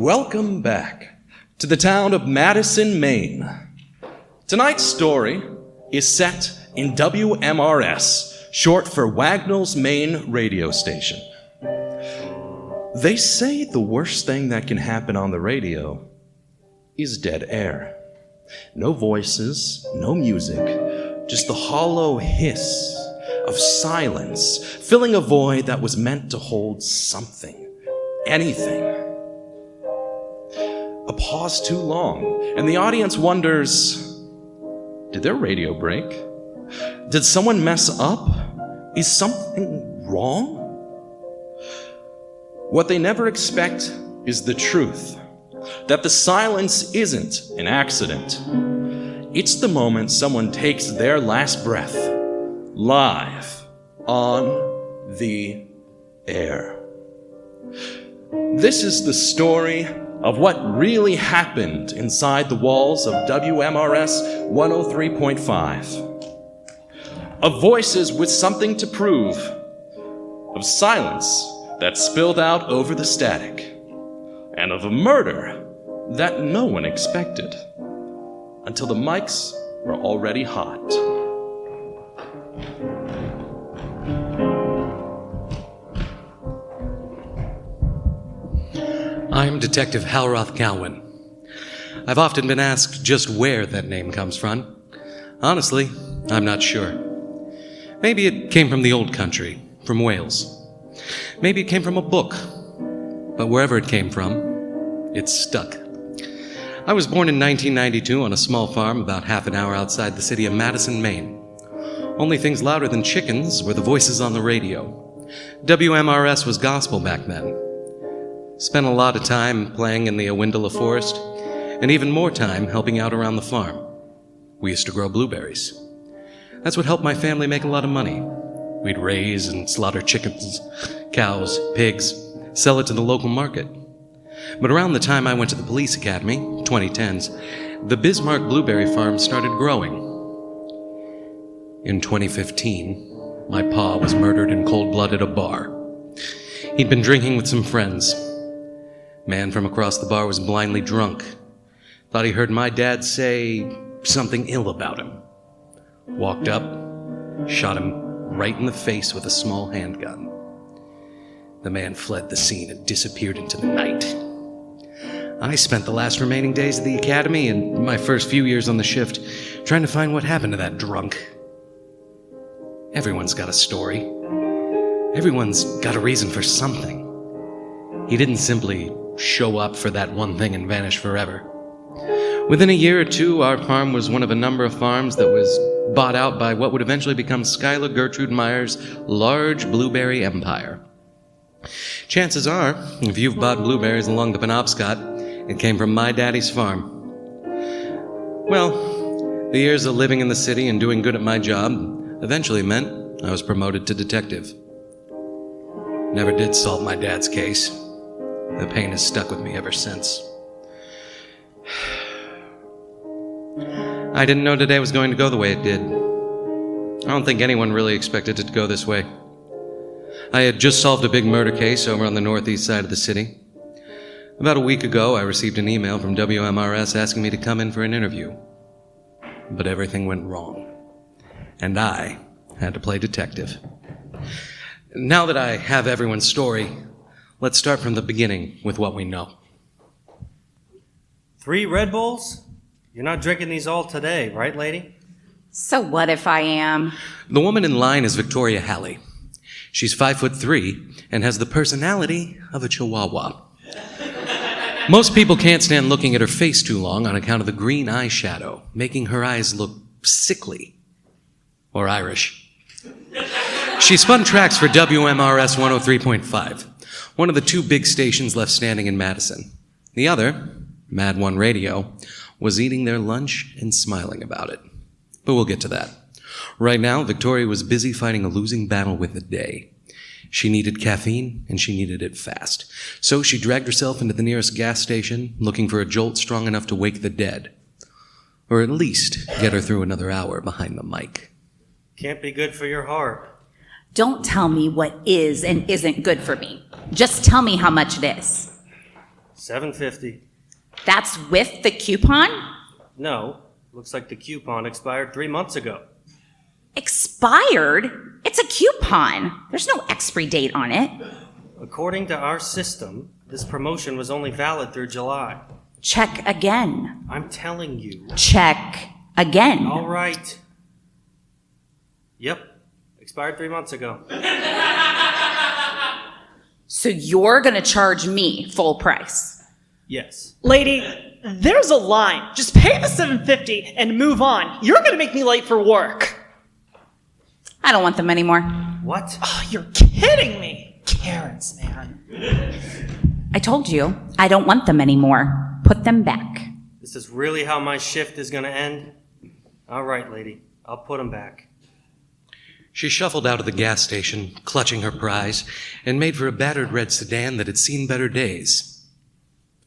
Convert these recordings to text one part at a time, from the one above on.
Welcome back to the town of Madison, Maine. Tonight's story is set in WMRS, short for Wagnall's Main radio station. They say the worst thing that can happen on the radio is dead air. No voices, no music, just the hollow hiss of silence filling a void that was meant to hold something, anything. A pause too long, and the audience wonders, did their radio break? Did someone mess up? Is something wrong? What they never expect is the truth, that the silence isn't an accident. It's the moment someone takes their last breath, live on the air. This is the story of what really happened inside the walls of WMRS 103.5. Of voices with something to prove, of silence that spilled out over the static, and of a murder that no one expected, until the mics were already hot. I'm Detective Halroth Calwin. I've often been asked just where that name comes from. Honestly, I'm not sure. Maybe it came from the old country, from Wales. Maybe it came from a book. But wherever it came from, it's stuck. I was born in 1992 on a small farm about half an hour outside the city of Madison, Maine. Only things louder than chickens were the voices on the radio. WMRS was gospel back then. Spent a lot of time playing in the Awindala forest, and even more time helping out around the farm. We used to grow blueberries. That's what helped my family make a lot of money. We'd raise and slaughter chickens, cows, pigs, sell it to the local market. But around the time I went to the police academy, 2010s, the Bismarck blueberry farm started growing. In 2015, my pa was murdered in cold blood at a bar. He'd been drinking with some friends. Man from across the bar was blindly drunk. Thought he heard my dad say something ill about him. Walked up, shot him right in the face with a small handgun. The man fled the scene and disappeared into the night. I spent the last remaining days of the academy and my first few years on the shift trying to find what happened to that drunk. Everyone's got a story. Everyone's got a reason for something. He didn't simply show up for that one thing and vanish forever. Within a year or two, our farm was one of a number of farms that was bought out by what would eventually become Schuyler Gertrude Meyer's large blueberry empire. Chances are, if you've bought blueberries along the Penobscot, it came from my daddy's farm. Well, the years of living in the city and doing good at my job eventually meant I was promoted to detective. Never did solve my dad's case. The pain has stuck with me ever since. I didn't know today was going to go the way it did. I don't think anyone really expected it to go this way. I had just solved a big murder case over on the northeast side of the city. About a week ago, I received an email from WMRS asking me to come in for an interview. But everything went wrong, and I had to play detective. Now that I have everyone's story, let's start from the beginning with what we know. 3 Red Bulls? You're not drinking these all today, right, lady? So what if I am? The woman in line is Victoria Halley. She's 5'3" and has the personality of a chihuahua. Most people can't stand looking at her face too long on account of the green eyeshadow, making her eyes look sickly or Irish. She spun tracks for WMRS 103.5, one of the 2 big stations left standing in Madison. The other, Mad One Radio, was eating their lunch and smiling about it. But we'll get to that. Right now, Victoria was busy fighting a losing battle with the day. She needed caffeine, and she needed it fast. So she dragged herself into the nearest gas station, looking for a jolt strong enough to wake the dead. Or at least get her through another hour behind the mic. Can't be good for your heart. Don't tell me what is and isn't good for me. Just tell me how much it is. $7.50. That's with the coupon? No, looks like the coupon expired 3 months ago. Expired? It's a coupon. There's no expiry date on it. According to our system, this promotion was only valid through July. Check again. I'm telling you. Check again. All right. Yep, expired 3 months ago. So you're gonna charge me full price? Yes. Lady, there's a line. Just pay the $7.50 and move on. You're gonna make me late for work. I don't want them anymore. What? Oh, you're kidding me. Karens, man. I told you, I don't want them anymore. Put them back. This is really how my shift is going to end? All right, lady. I'll put them back. She shuffled out of the gas station, clutching her prize, and made for a battered red sedan that had seen better days.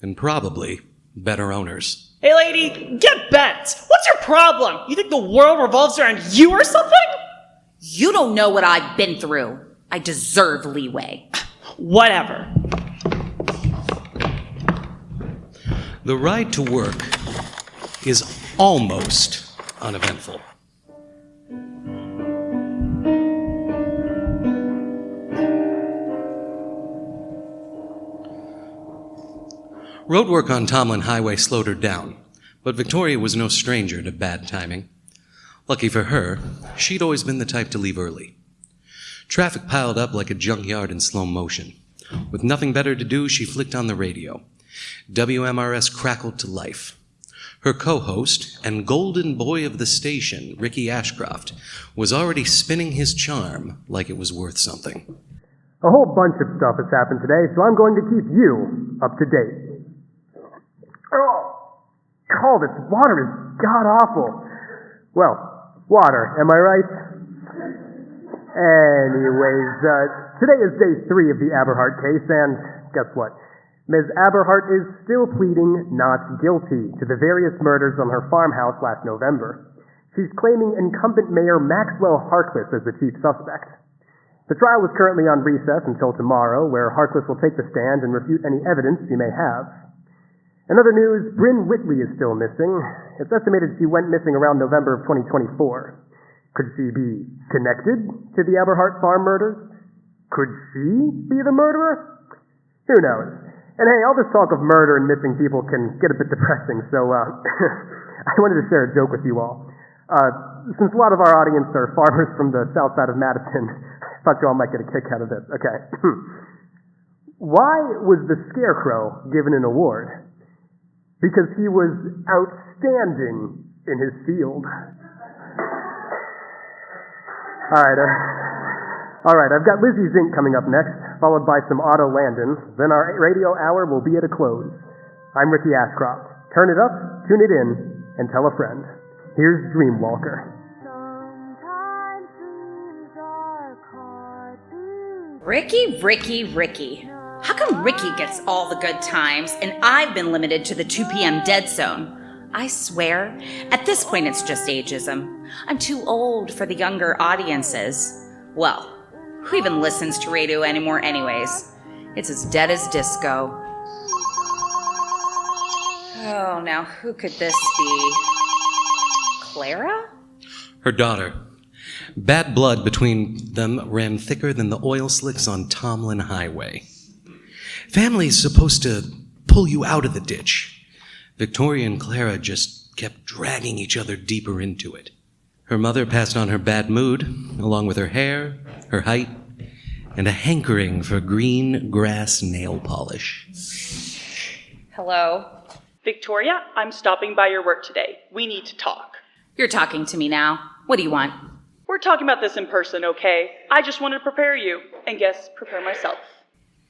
And probably better owners. Hey, lady, get bent. What's your problem? You think the world revolves around you or something? You don't know what I've been through. I deserve leeway. Whatever. The ride to work is almost uneventful. Roadwork on Tomlin Highway slowed her down, but Victoria was no stranger to bad timing. Lucky for her, she'd always been the type to leave early. Traffic piled up like a junkyard in slow motion. With nothing better to do, she flicked on the radio. WMRS crackled to life. Her co-host and golden boy of the station, Ricky Ashcroft, was already spinning his charm like it was worth something. A whole bunch of stuff has happened today, so I'm going to keep you up to date. Oh, this water is god-awful. Well, water, am I right? Anyways, today is day 3 of the Aberhart case, and guess what? Ms. Aberhart is still pleading not guilty to the various murders on her farmhouse last November. She's claiming incumbent Mayor Maxwell Harkless as the chief suspect. The trial is currently on recess until tomorrow, where Harkless will take the stand and refute any evidence she may have. In other news, Bryn Whitley is still missing. It's estimated she went missing around November of 2024. Could she be connected to the Aberhart farm murders? Could she be the murderer? Who knows? And hey, all this talk of murder and missing people can get a bit depressing, so I wanted to share a joke with you all. Since a lot of our audience are farmers from the south side of Madison, I thought you all might get a kick out of this. Okay. Why was the Scarecrow given an award? Because he was outstanding in his field. All right, I've got Lizzie Zink coming up next, followed by some Otto Landon. Then our radio hour will be at a close. I'm Ricky Ashcroft. Turn it up, tune it in, and tell a friend. Here's Dreamwalker. Ricky. How come Ricky gets all the good times and I've been limited to the 2 p.m. dead zone? I swear, at this point it's just ageism. I'm too old for the younger audiences. Well, who even listens to radio anymore anyways? It's as dead as disco. Oh, now who could this be? Clara? Her daughter. Bad blood between them ran thicker than the oil slicks on Tomlin Highway. Family's supposed to pull you out of the ditch. Victoria and Clara just kept dragging each other deeper into it. Her mother passed on her bad mood, along with her hair, her height, and a hankering for green grass nail polish. Hello? Victoria, I'm stopping by your work today. We need to talk. You're talking to me now. What do you want? We're talking about this in person, okay? I just wanted to prepare you, and guess, prepare myself.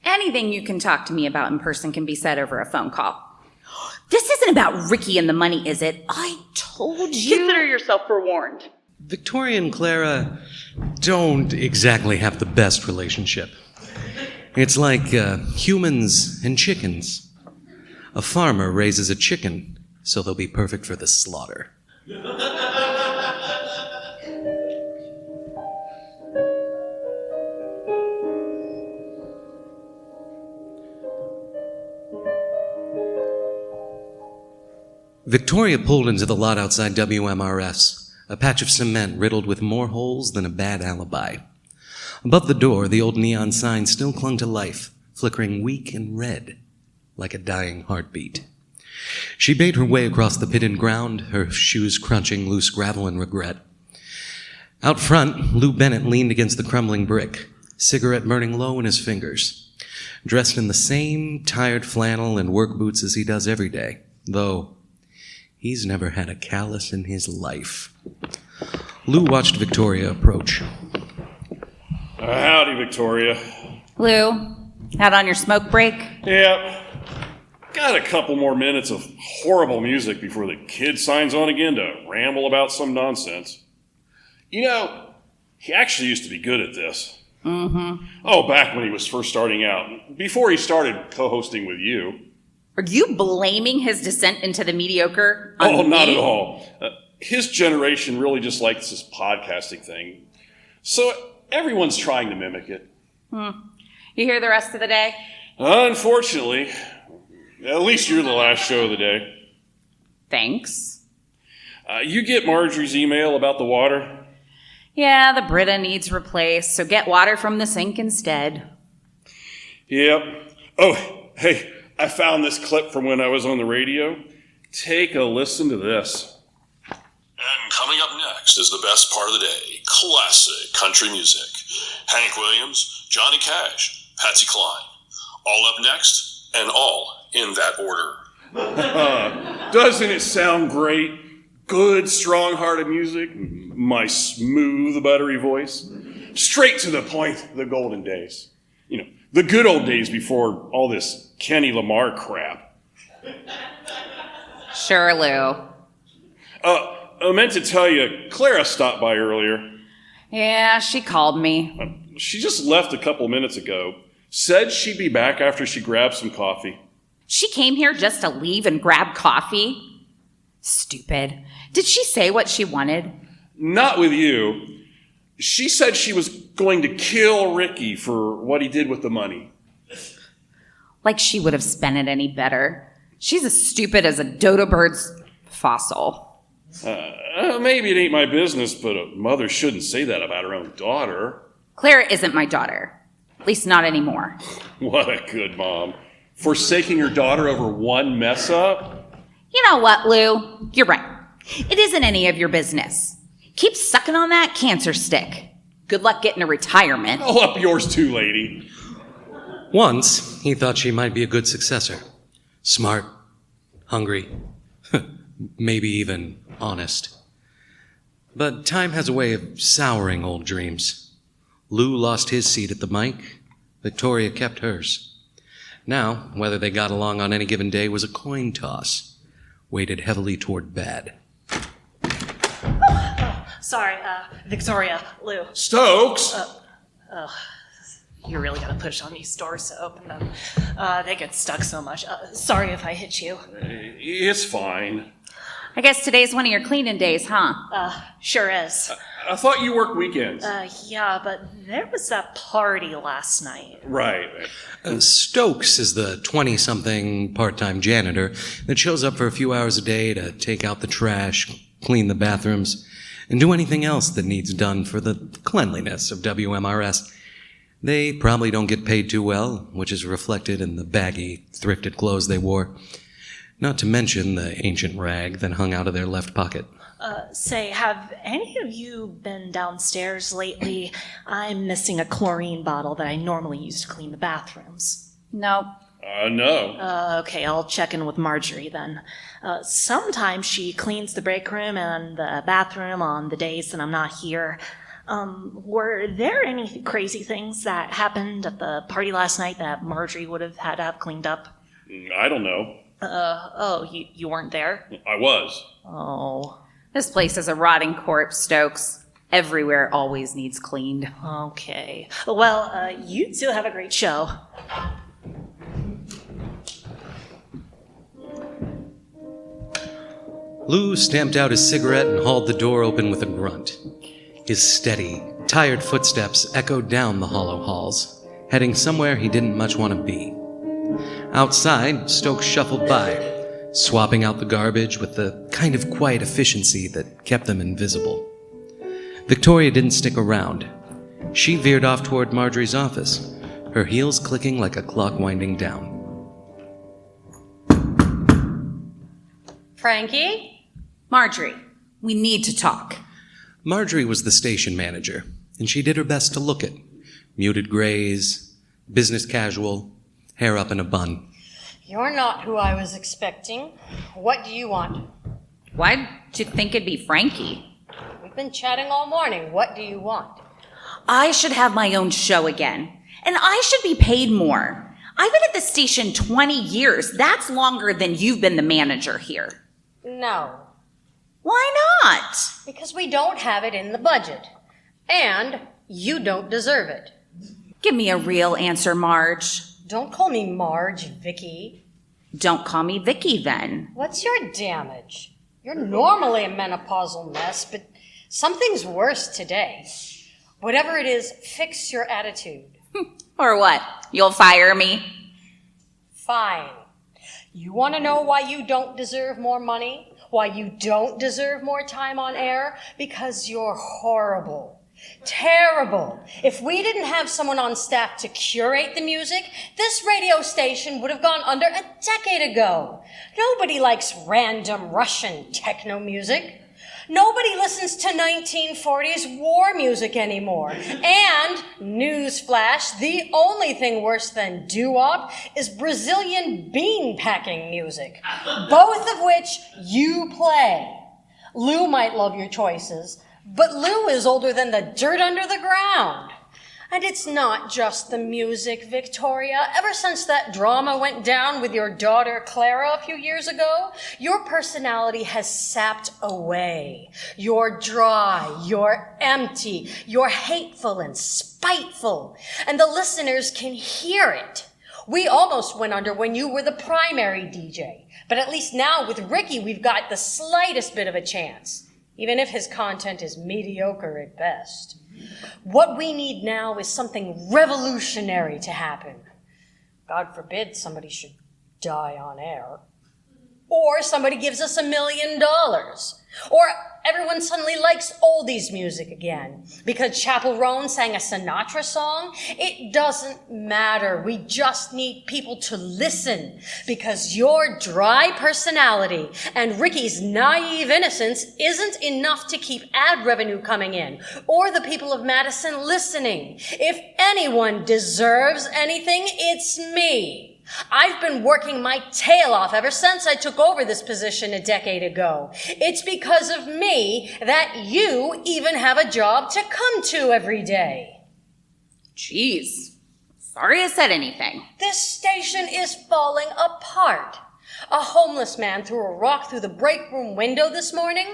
Anything you can talk to me about in person can be said over a phone call. This isn't about Ricky and the money, is it? I told you. Consider yourself forewarned. Victoria and Clara don't exactly have the best relationship. It's like humans and chickens. A farmer raises a chicken, so they'll be perfect for the slaughter. Victoria pulled into the lot outside WMRS, a patch of cement riddled with more holes than a bad alibi. Above the door, the old neon sign still clung to life, flickering weak and red, like a dying heartbeat. She bade her way across the pitted ground, her shoes crunching loose gravel in regret. Out front, Lou Bennett leaned against the crumbling brick, cigarette burning low in his fingers. Dressed in the same tired flannel and work boots as he does every day, though he's never had a callus in his life. Lou watched Victoria approach. Howdy, Victoria. Lou, out on your smoke break? Yep. Got a couple more minutes of horrible music before the kid signs on again to ramble about some nonsense. You know, he actually used to be good at this. Mm-hmm. Oh, back when he was first starting out, before he started co-hosting with you. Are you blaming his descent into the mediocre on Oh, not me? at all. His generation really just likes this podcasting thing. So everyone's trying to mimic it. You here the rest of the day? Unfortunately, at least you're the last show of the day. Thanks. You get Marjorie's email about the water? Yeah, the Brita needs replaced, so get water from the sink instead. Yep. Oh, hey, I found this clip from when I was on the radio. Take a listen to this. And coming up next is the best part of the day, classic country music. Hank Williams, Johnny Cash, Patsy Cline. All up next, and all in that order. Doesn't it sound great? Good, strong-hearted music, my smooth, buttery voice. Straight to the point, the golden days. You know, the good old days before all this Kenny Lamar crap. Sure, Lou. I meant to tell you, Clara stopped by earlier. Yeah, she called me. She just left a couple minutes ago. Said she'd be back after she grabbed some coffee. She came here just to leave and grab coffee? Stupid. Did she say what she wanted? Not with you. She said she was going to kill Ricky for what he did with the money. Like she would have spent it any better. She's as stupid as a dodo bird's fossil. Maybe it ain't my business, but a mother shouldn't say that about her own daughter. Clara isn't my daughter. At least not anymore. What a good mom. Forsaking her daughter over one mess up? You know what, Lou? You're right. It isn't any of your business. Keep sucking on that cancer stick. Good luck getting a retirement. Oh, up yours too, lady. Once, he thought she might be a good successor. Smart, hungry, maybe even honest. But time has a way of souring old dreams. Lou lost his seat at the mic. Victoria kept hers. Now, whether they got along on any given day was a coin toss, weighted heavily toward bad. Sorry, Victoria, Lou. Stokes! You're really gonna push on these doors to open them. They get stuck so much. Sorry if I hit you. It's fine. I guess today's one of your cleaning days, huh? Sure is. I thought you worked weekends. Yeah, but there was that party last night. Right. Stokes is the 20-something part-time janitor that shows up for a few hours a day to take out the trash, clean the bathrooms, and do anything else that needs done for the cleanliness of WMRS. They probably don't get paid too well, which is reflected in the baggy, thrifted clothes they wore. Not to mention the ancient rag that hung out of their left pocket. Say, have any of you been downstairs lately? I'm missing a chlorine bottle that I normally use to clean the bathrooms. No. No. Okay, I'll check in with Marjorie then. Sometimes she cleans the break room and the bathroom on the days that I'm not here. Were there any crazy things that happened at the party last night that Marjorie would have had to have cleaned up? I don't know. You weren't there? I was. Oh. This place is a rotting corpse, Stokes. Everywhere always needs cleaned. Okay. Well, you two have a great show. Lou stamped out his cigarette and hauled the door open with a grunt. His steady, tired footsteps echoed down the hollow halls, heading somewhere he didn't much want to be. Outside, Stokes shuffled by, swapping out the garbage with the kind of quiet efficiency that kept them invisible. Victoria didn't stick around. She veered off toward Marjorie's office, her heels clicking like a clock winding down. Frankie? Marjorie, we need to talk. Marjorie was the station manager, and she did her best to look it. Muted grays, business casual, hair up in a bun. You're not who I was expecting. What do you want? Why'd you think it'd be Frankie? We've been chatting all morning. What do you want? I should have my own show again, and I should be paid more. I've been at the station 20 years. That's longer than you've been the manager here. No. Why not? Because we don't have it in the budget. And you don't deserve it. Give me a real answer, Marge. Don't call me Marge, Vicky. Don't call me Vicky, then. What's your damage? You're normally a menopausal mess, but something's worse today. Whatever it is, fix your attitude. Or what? You'll fire me? Fine. You want to know why you don't deserve more money? Why you don't deserve more time on air? Because you're horrible. Terrible. If we didn't have someone on staff to curate the music, this radio station would have gone under a decade ago. Nobody likes random Russian techno music. Nobody listens to 1940s war music anymore. And, newsflash, the only thing worse than doo-wop is Brazilian bean-packing music, both of which you play. Lou might love your choices, but Lou is older than the dirt under the ground. And it's not just the music, Victoria. Ever since that drama went down with your daughter Clara a few years ago, your personality has sapped away. You're dry, you're empty, you're hateful and spiteful, and the listeners can hear it. We almost went under when you were the primary DJ, but at least now with Ricky, we've got the slightest bit of a chance, even if his content is mediocre at best. What we need now is something revolutionary to happen. God forbid somebody should die on air. Or somebody gives us $1 million. Or everyone suddenly likes oldies music again because Chapel Roan sang a Sinatra song. It doesn't matter. We just need people to listen because your dry personality and Ricky's naive innocence isn't enough to keep ad revenue coming in or the people of Madison listening. If anyone deserves anything, it's me. I've been working my tail off ever since I took over this position a decade ago. It's because of me that you even have a job to come to every day. Jeez. Sorry I said anything. This station is falling apart. A homeless man threw a rock through the break room window this morning.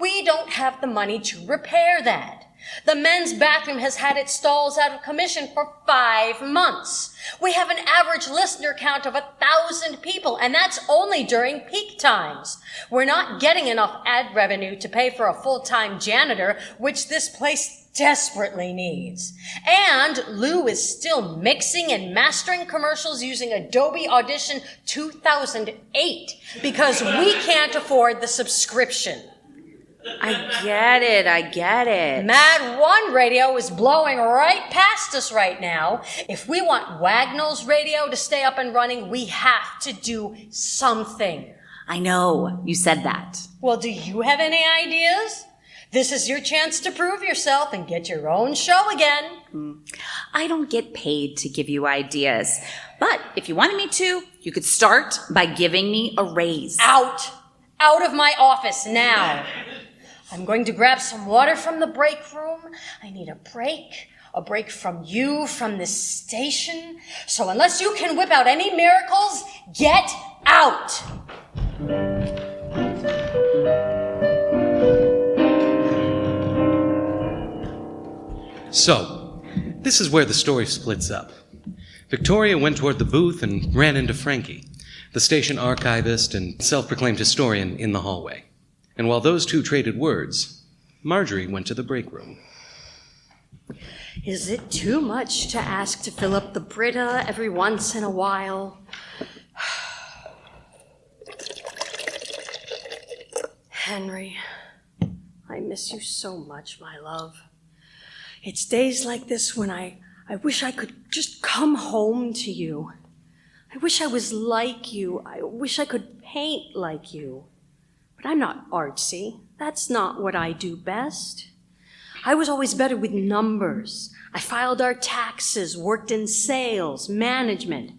We don't have the money to repair that. The men's bathroom has had its stalls out of commission for 5 months. We have an average listener count of 1,000 people, and that's only during peak times. We're not getting enough ad revenue to pay for a full-time janitor, which this place desperately needs. And Lou is still mixing and mastering commercials using Adobe Audition 2008 because we can't afford the subscription. I get it. Mad One Radio is blowing right past us right now. If we want Wagnall's radio to stay up and running, we have to do something. I know, you said that. Well, do you have any ideas? This is your chance to prove yourself and get your own show again. I don't get paid to give you ideas. But if you wanted me to, you could start by giving me a raise. Out of my office now. I'm going to grab some water from the break room. I need a break from you, from this station. So unless you can whip out any miracles, get out. So, this is where the story splits up. Victoria went toward the booth and ran into Frankie, the station archivist and self-proclaimed historian, in the hallway. And while those two traded words, Marjorie went to the break room. Is it too much to ask to fill up the Brita every once in a while? Henry, I miss you so much, my love. It's days like this when I wish I could just come home to you. I wish I was like you. I wish I could paint like you. But I'm not artsy. That's not what I do best. I was always better with numbers. I filed our taxes, worked in sales, management.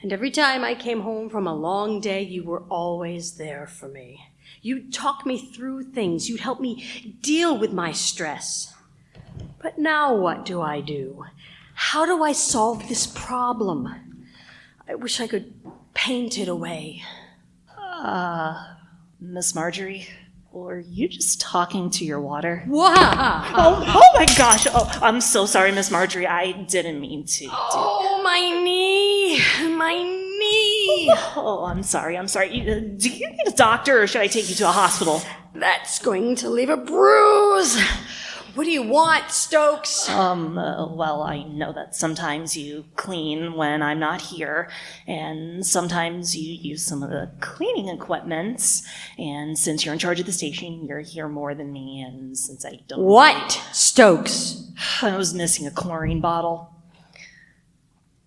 And every time I came home from a long day, you were always there for me. You'd talk me through things. You'd help me deal with my stress. But now what do? How do I solve this problem? I wish I could paint it away. Miss Marjorie, were you just talking to your water? Wow! Oh my gosh! Oh, I'm so sorry, Miss Marjorie. I didn't mean to. Oh, my knee! My knee! Oh, I'm sorry. Do you need a doctor, or should I take you to a hospital? That's going to leave a bruise. What do you want, Stokes? Well, I know that sometimes you clean when I'm not here, and sometimes you use some of the cleaning equipment, and since you're in charge of the station, you're here more than me, and since I don't... What, Stokes? I was missing a chlorine bottle,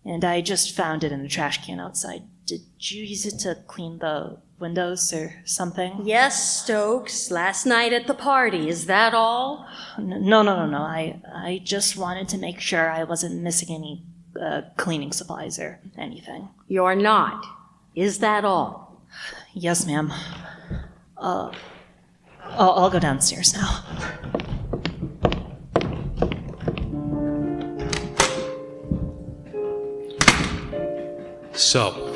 and I just found it in a trash can outside. Did you use it to clean the windows or something? Yes, Stokes. Last night at the party. Is that all? No. I just wanted to make sure I wasn't missing any cleaning supplies or anything. You're not. Is that all? Yes, ma'am. I'll go downstairs now. So,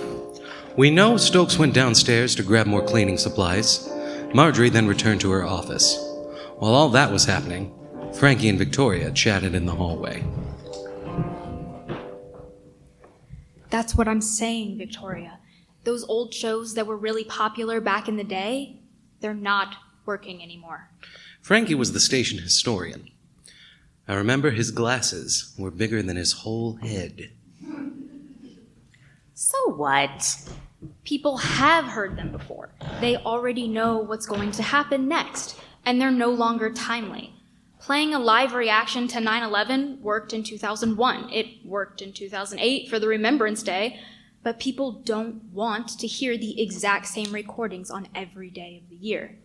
we know Stokes went downstairs to grab more cleaning supplies. Marjorie then returned to her office. While all that was happening, Frankie and Victoria chatted in the hallway. That's what I'm saying, Victoria. Those old shows that were really popular back in the day, they're not working anymore. Frankie was the station historian. I remember his glasses were bigger than his whole head. So what? People have heard them before. They already know what's going to happen next, and they're no longer timely. Playing a live reaction to 9/11 worked in 2001. It worked in 2008 for the Remembrance Day, but people don't want to hear the exact same recordings on every day of the year.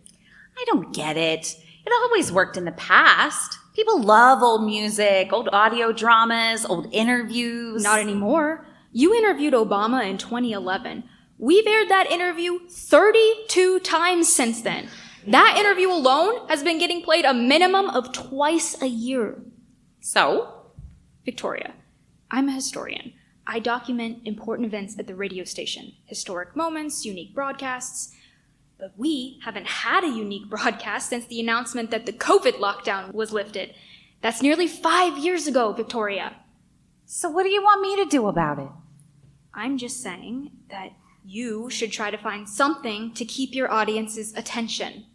I don't get it. It always worked in the past. People love old music, old audio dramas, old interviews. Not anymore. You interviewed Obama in 2011. We've aired that interview 32 times since then. That interview alone has been getting played a minimum of twice a year. So? Victoria, I'm a historian. I document important events at the radio station, historic moments, unique broadcasts. But we haven't had a unique broadcast since the announcement that the COVID lockdown was lifted. That's nearly 5 years ago, Victoria. So what do you want me to do about it? I'm just saying that you should try to find something to keep your audience's attention.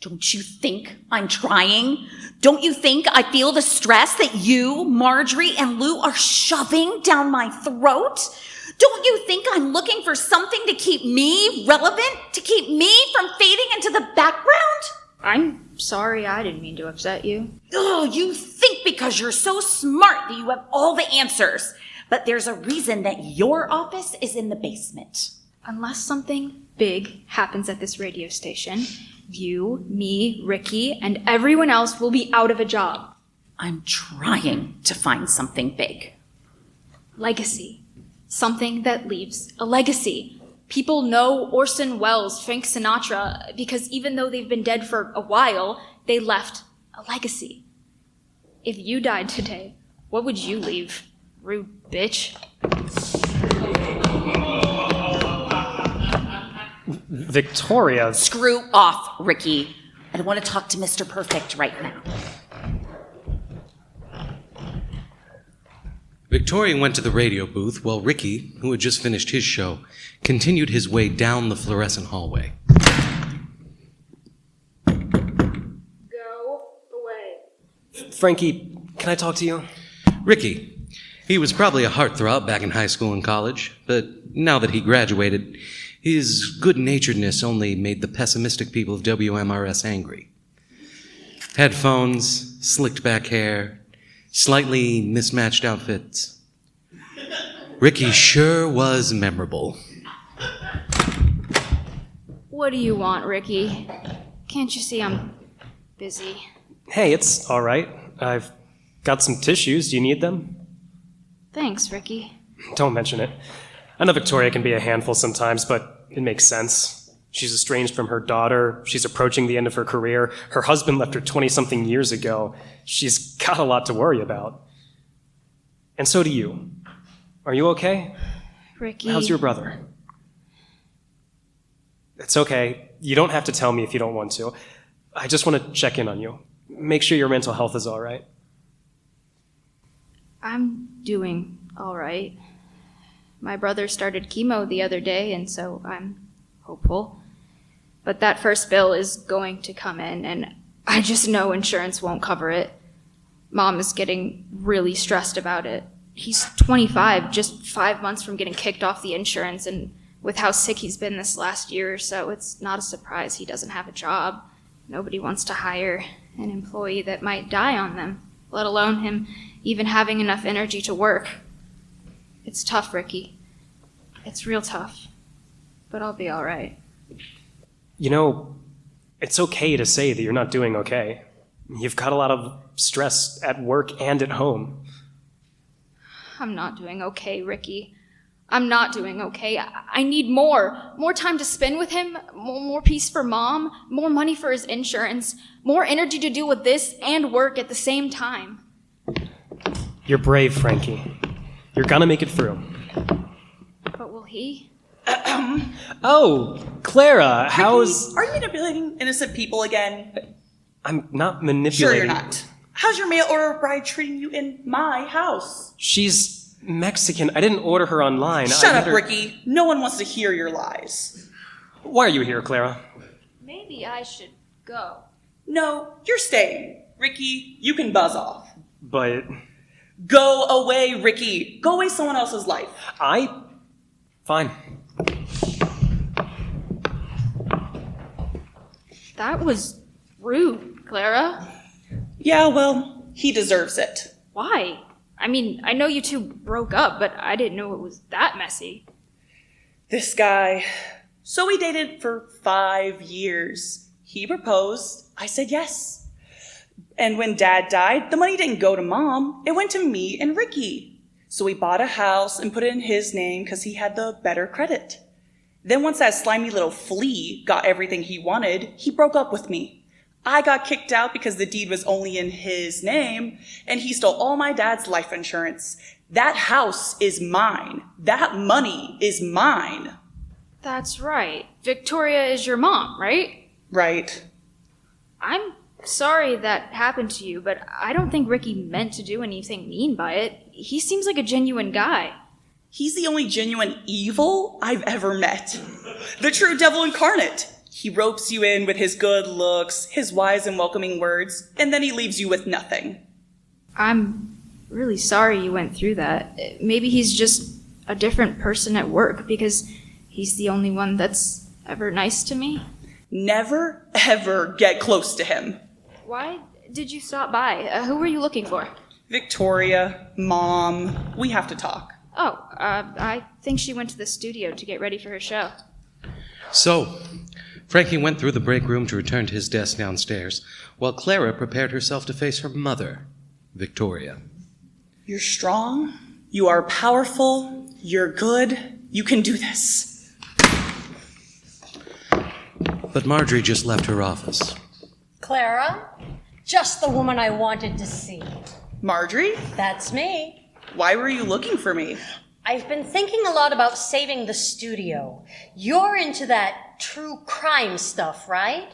Don't you think I'm trying? Don't you think I feel the stress that you, Marjorie, and Lou are shoving down my throat? Don't you think I'm looking for something to keep me relevant? To keep me from fading into the background? I'm sorry, I didn't mean to upset you. Oh, you think because you're so smart that you have all the answers. But there's a reason that your office is in the basement. Unless something big happens at this radio station, you, me, Ricky, and everyone else will be out of a job. I'm trying to find something big. Legacy. Something that leaves a legacy. People know Orson Welles, Frank Sinatra, because even though they've been dead for a while, they left a legacy. If you died today, what would you leave? Rude bitch. Victoria. Screw off, Ricky. I don't want to talk to Mr. Perfect right now. Victoria went to the radio booth while Ricky, who had just finished his show, continued his way down the fluorescent hallway. Go away. Frankie, can I talk to you? Ricky. He was probably a heartthrob back in high school and college, but now that he graduated, His good-naturedness only made the pessimistic people of WMRS angry. Headphones, slicked back hair, slightly mismatched outfits. Ricky sure was memorable. What do you want, Ricky? Can't you see I'm busy? Hey, it's all right. I've got some tissues. Do you need them? Thanks, Ricky. Don't mention it. I know Victoria can be a handful sometimes, but it makes sense. She's estranged from her daughter. She's approaching the end of her career. Her husband left her 20-something years ago. She's got a lot to worry about. And so do you. Are you okay? Ricky. How's your brother? It's okay. You don't have to tell me if you don't want to. I just want to check in on you. Make sure your mental health is all right. I'm doing all right. My brother started chemo the other day, and so I'm hopeful. But that first bill is going to come in, and I just know insurance won't cover it. Mom is getting really stressed about it. He's 25, just 5 months from getting kicked off the insurance, and with how sick he's been this last year or so, it's not a surprise he doesn't have a job. Nobody wants to hire an employee that might die on them, let alone him even having enough energy to work. It's tough, Ricky. It's real tough. But I'll be all right. You know, it's okay to say that you're not doing okay. You've got a lot of stress at work and at home. I'm not doing okay, Ricky. I'm not doing okay. I need more. More time to spend with him, more peace for Mom, more money for his insurance, more energy to deal with this and work at the same time. You're brave, Frankie. You're gonna make it through. But will he? Oh, Clara, how's... Are you manipulating innocent people again? I'm not manipulating... Sure you're not. How's your mail order bride treating you in my house? She's Mexican. I didn't order her online. Shut up, Ricky. No one wants to hear your lies. Why are you here, Clara? Maybe I should go. No, you're staying. Ricky, you can buzz off. But... Go away, Ricky. Go away someone else's life. Fine. That was rude, Clara. Yeah, well, he deserves it. Why? I mean, I know you two broke up, but I didn't know it was that messy. This guy. So we dated for 5 years. He proposed. I said yes. And when Dad died, the money didn't go to Mom. It went to me and Ricky. So we bought a house and put it in his name because he had the better credit. Then once that slimy little flea got everything he wanted, he broke up with me. I got kicked out because the deed was only in his name, and he stole all my dad's life insurance. That house is mine. That money is mine. That's right. Victoria is your mom, right? Right. I'm sorry that happened to you, but I don't think Ricky meant to do anything mean by it. He seems like a genuine guy. He's the only genuine evil I've ever met. The true devil incarnate. He ropes you in with his good looks, his wise and welcoming words, and then he leaves you with nothing. I'm really sorry you went through that. Maybe he's just a different person at work because he's the only one that's ever nice to me. Never, ever get close to him. Why did you stop by? Who were you looking for? Victoria, Mom, we have to talk. Oh, I think she went to the studio to get ready for her show. So, Frankie went through the break room to return to his desk downstairs, while Clara prepared herself to face her mother, Victoria. You're strong. You are powerful. You're good. You can do this. But Marjorie just left her office. Clara, just the woman I wanted to see. Marjorie? That's me. Why were you looking for me? I've been thinking a lot about saving the studio. You're into that true crime stuff, right?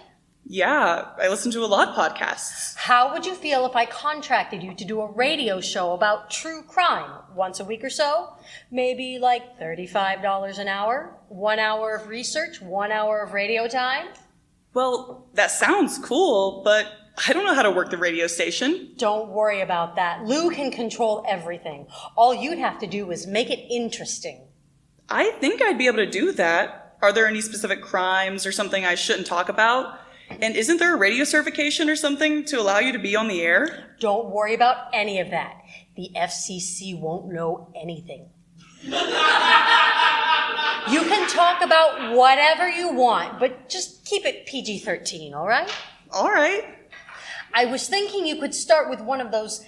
Yeah, I listen to a lot of podcasts. How would you feel if I contracted you to do a radio show about true crime once a week or so? Maybe like $35 an hour, 1 hour of research, 1 hour of radio time? Well, that sounds cool, but I don't know how to work the radio station. Don't worry about that. Lou can control everything. All you'd have to do is make it interesting. I think I'd be able to do that. Are there any specific crimes or something I shouldn't talk about? And isn't there a radio certification or something to allow you to be on the air? Don't worry about any of that. The FCC won't know anything. You can talk about whatever you want, but just keep it PG-13, all right? All right. I was thinking you could start with one of those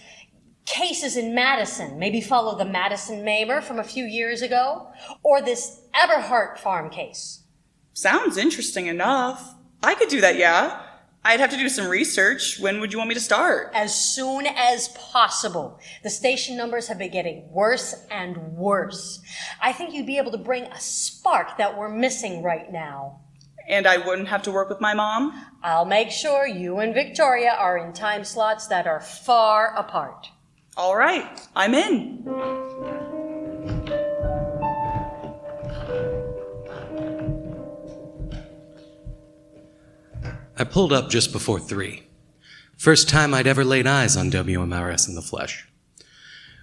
cases in Madison. Maybe follow the Madison Maimer from a few years ago, or this Eberhart farm case. Sounds interesting enough. I could do that, yeah. I'd have to do some research. When would you want me to start? As soon as possible. The station numbers have been getting worse and worse. I think you'd be able to bring a spark that we're missing right now. And I wouldn't have to work with my mom? I'll make sure you and Victoria are in time slots that are far apart. All right, I'm in. I pulled up just before 3. First time I'd ever laid eyes on WMRS in the flesh.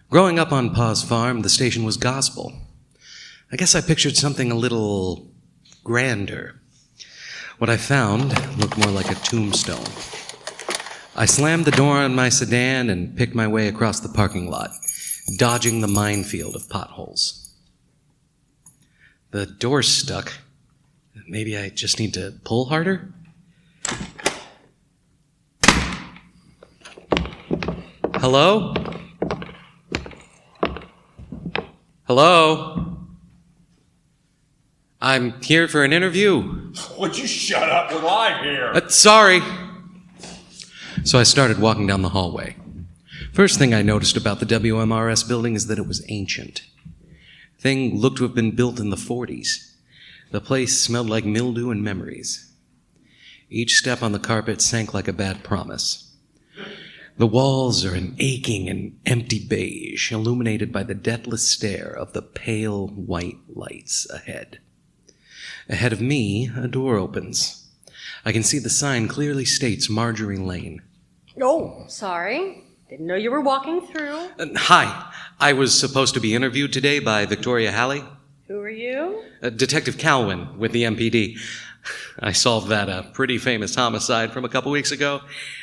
Growing up on Pa's farm, the station was gospel. I guess I pictured something a little grander. What I found looked more like a tombstone. I slammed the door on my sedan and picked my way across the parking lot, dodging the minefield of potholes. The door's stuck. Maybe I just need to pull harder? Hello? Hello? I'm here for an interview. Would you shut up? We're live here. Sorry. So I started walking down the hallway. First thing I noticed about the WMRS building is that it was ancient. Thing looked to have been built in the 40s. The place smelled like mildew and memories. Each step on the carpet sank like a bad promise. The walls are an aching and empty beige, illuminated by the deathless stare of the pale white lights ahead. Ahead of me, a door opens. I can see the sign clearly states Marjorie Lane. Oh, sorry. Didn't know you were walking through. Hi, I was supposed to be interviewed today by Victoria Halley. Who are you? Detective Calwin with the MPD. I solved that pretty famous homicide from a couple weeks ago.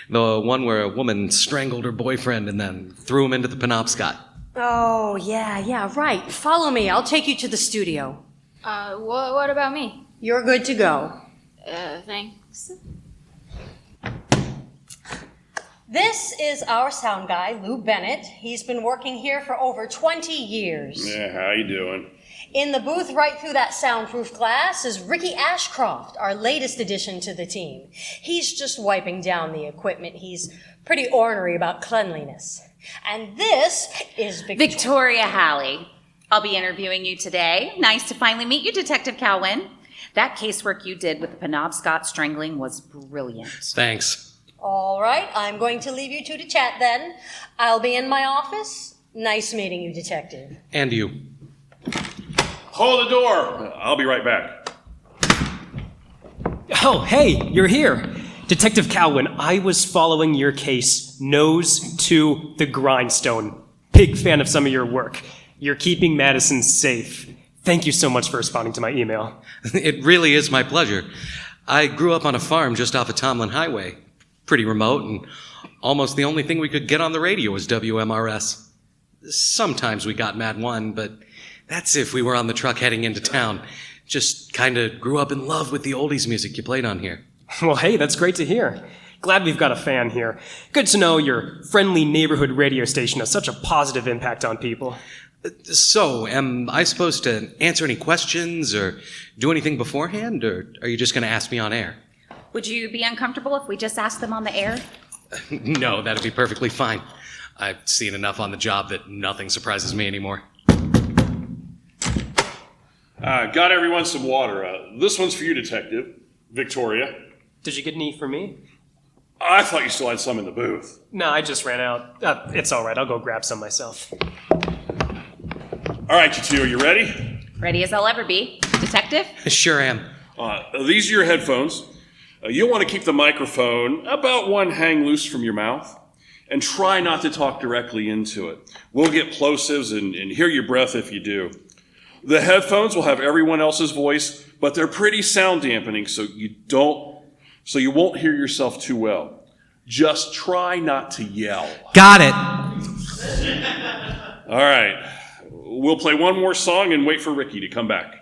The one where a woman strangled her boyfriend and then threw him into the Penobscot. Oh, yeah, right. Follow me. I'll take you to the studio. What about me? You're good to go. Thanks. This is our sound guy, Lou Bennett. He's been working here for over 20 years. Yeah, how you doing? In the booth right through that soundproof glass is Ricky Ashcroft, our latest addition to the team. He's just wiping down the equipment. He's pretty ornery about cleanliness. And this is Victoria Halley. I'll be interviewing you today. Nice to finally meet you, Detective Calwin. That casework you did with the Penobscot strangling was brilliant. Thanks. All right, I'm going to leave you two to chat then. I'll be in my office. Nice meeting you, Detective. And you. Hold the door. I'll be right back. Oh, hey, you're here. Detective Calwin, I was following your case nose to the grindstone. Big fan of some of your work. You're keeping Madison safe. Thank you so much for responding to my email. It really is my pleasure. I grew up on a farm just off of Tomlin Highway. Pretty remote, and almost the only thing we could get on the radio was WMRS. Sometimes we got Mad 1, but that's if we were on the truck heading into town. Just kind of grew up in love with the oldies music you played on here. Well, hey, that's great to hear. Glad we've got a fan here. Good to know your friendly neighborhood radio station has such a positive impact on people. So, am I supposed to answer any questions or do anything beforehand, or are you just going to ask me on air? Would you be uncomfortable if we just asked them on the air? No, that'd be perfectly fine. I've seen enough on the job that nothing surprises me anymore. Got everyone some water. This one's for you, Detective. Victoria. Did you get any for me? I thought you still had some in the booth. No, I just ran out. It's all right. I'll go grab some myself. All right, you two, are you ready? Ready as I'll ever be. Detective? Sure am. These are your headphones. You'll want to keep the microphone about one hang loose from your mouth and try not to talk directly into it. We'll get plosives and hear your breath if you do. The headphones will have everyone else's voice, but they're pretty sound dampening, so you won't hear yourself too well. Just try not to yell. Got it. All right. We'll play one more song and wait for Ricky to come back.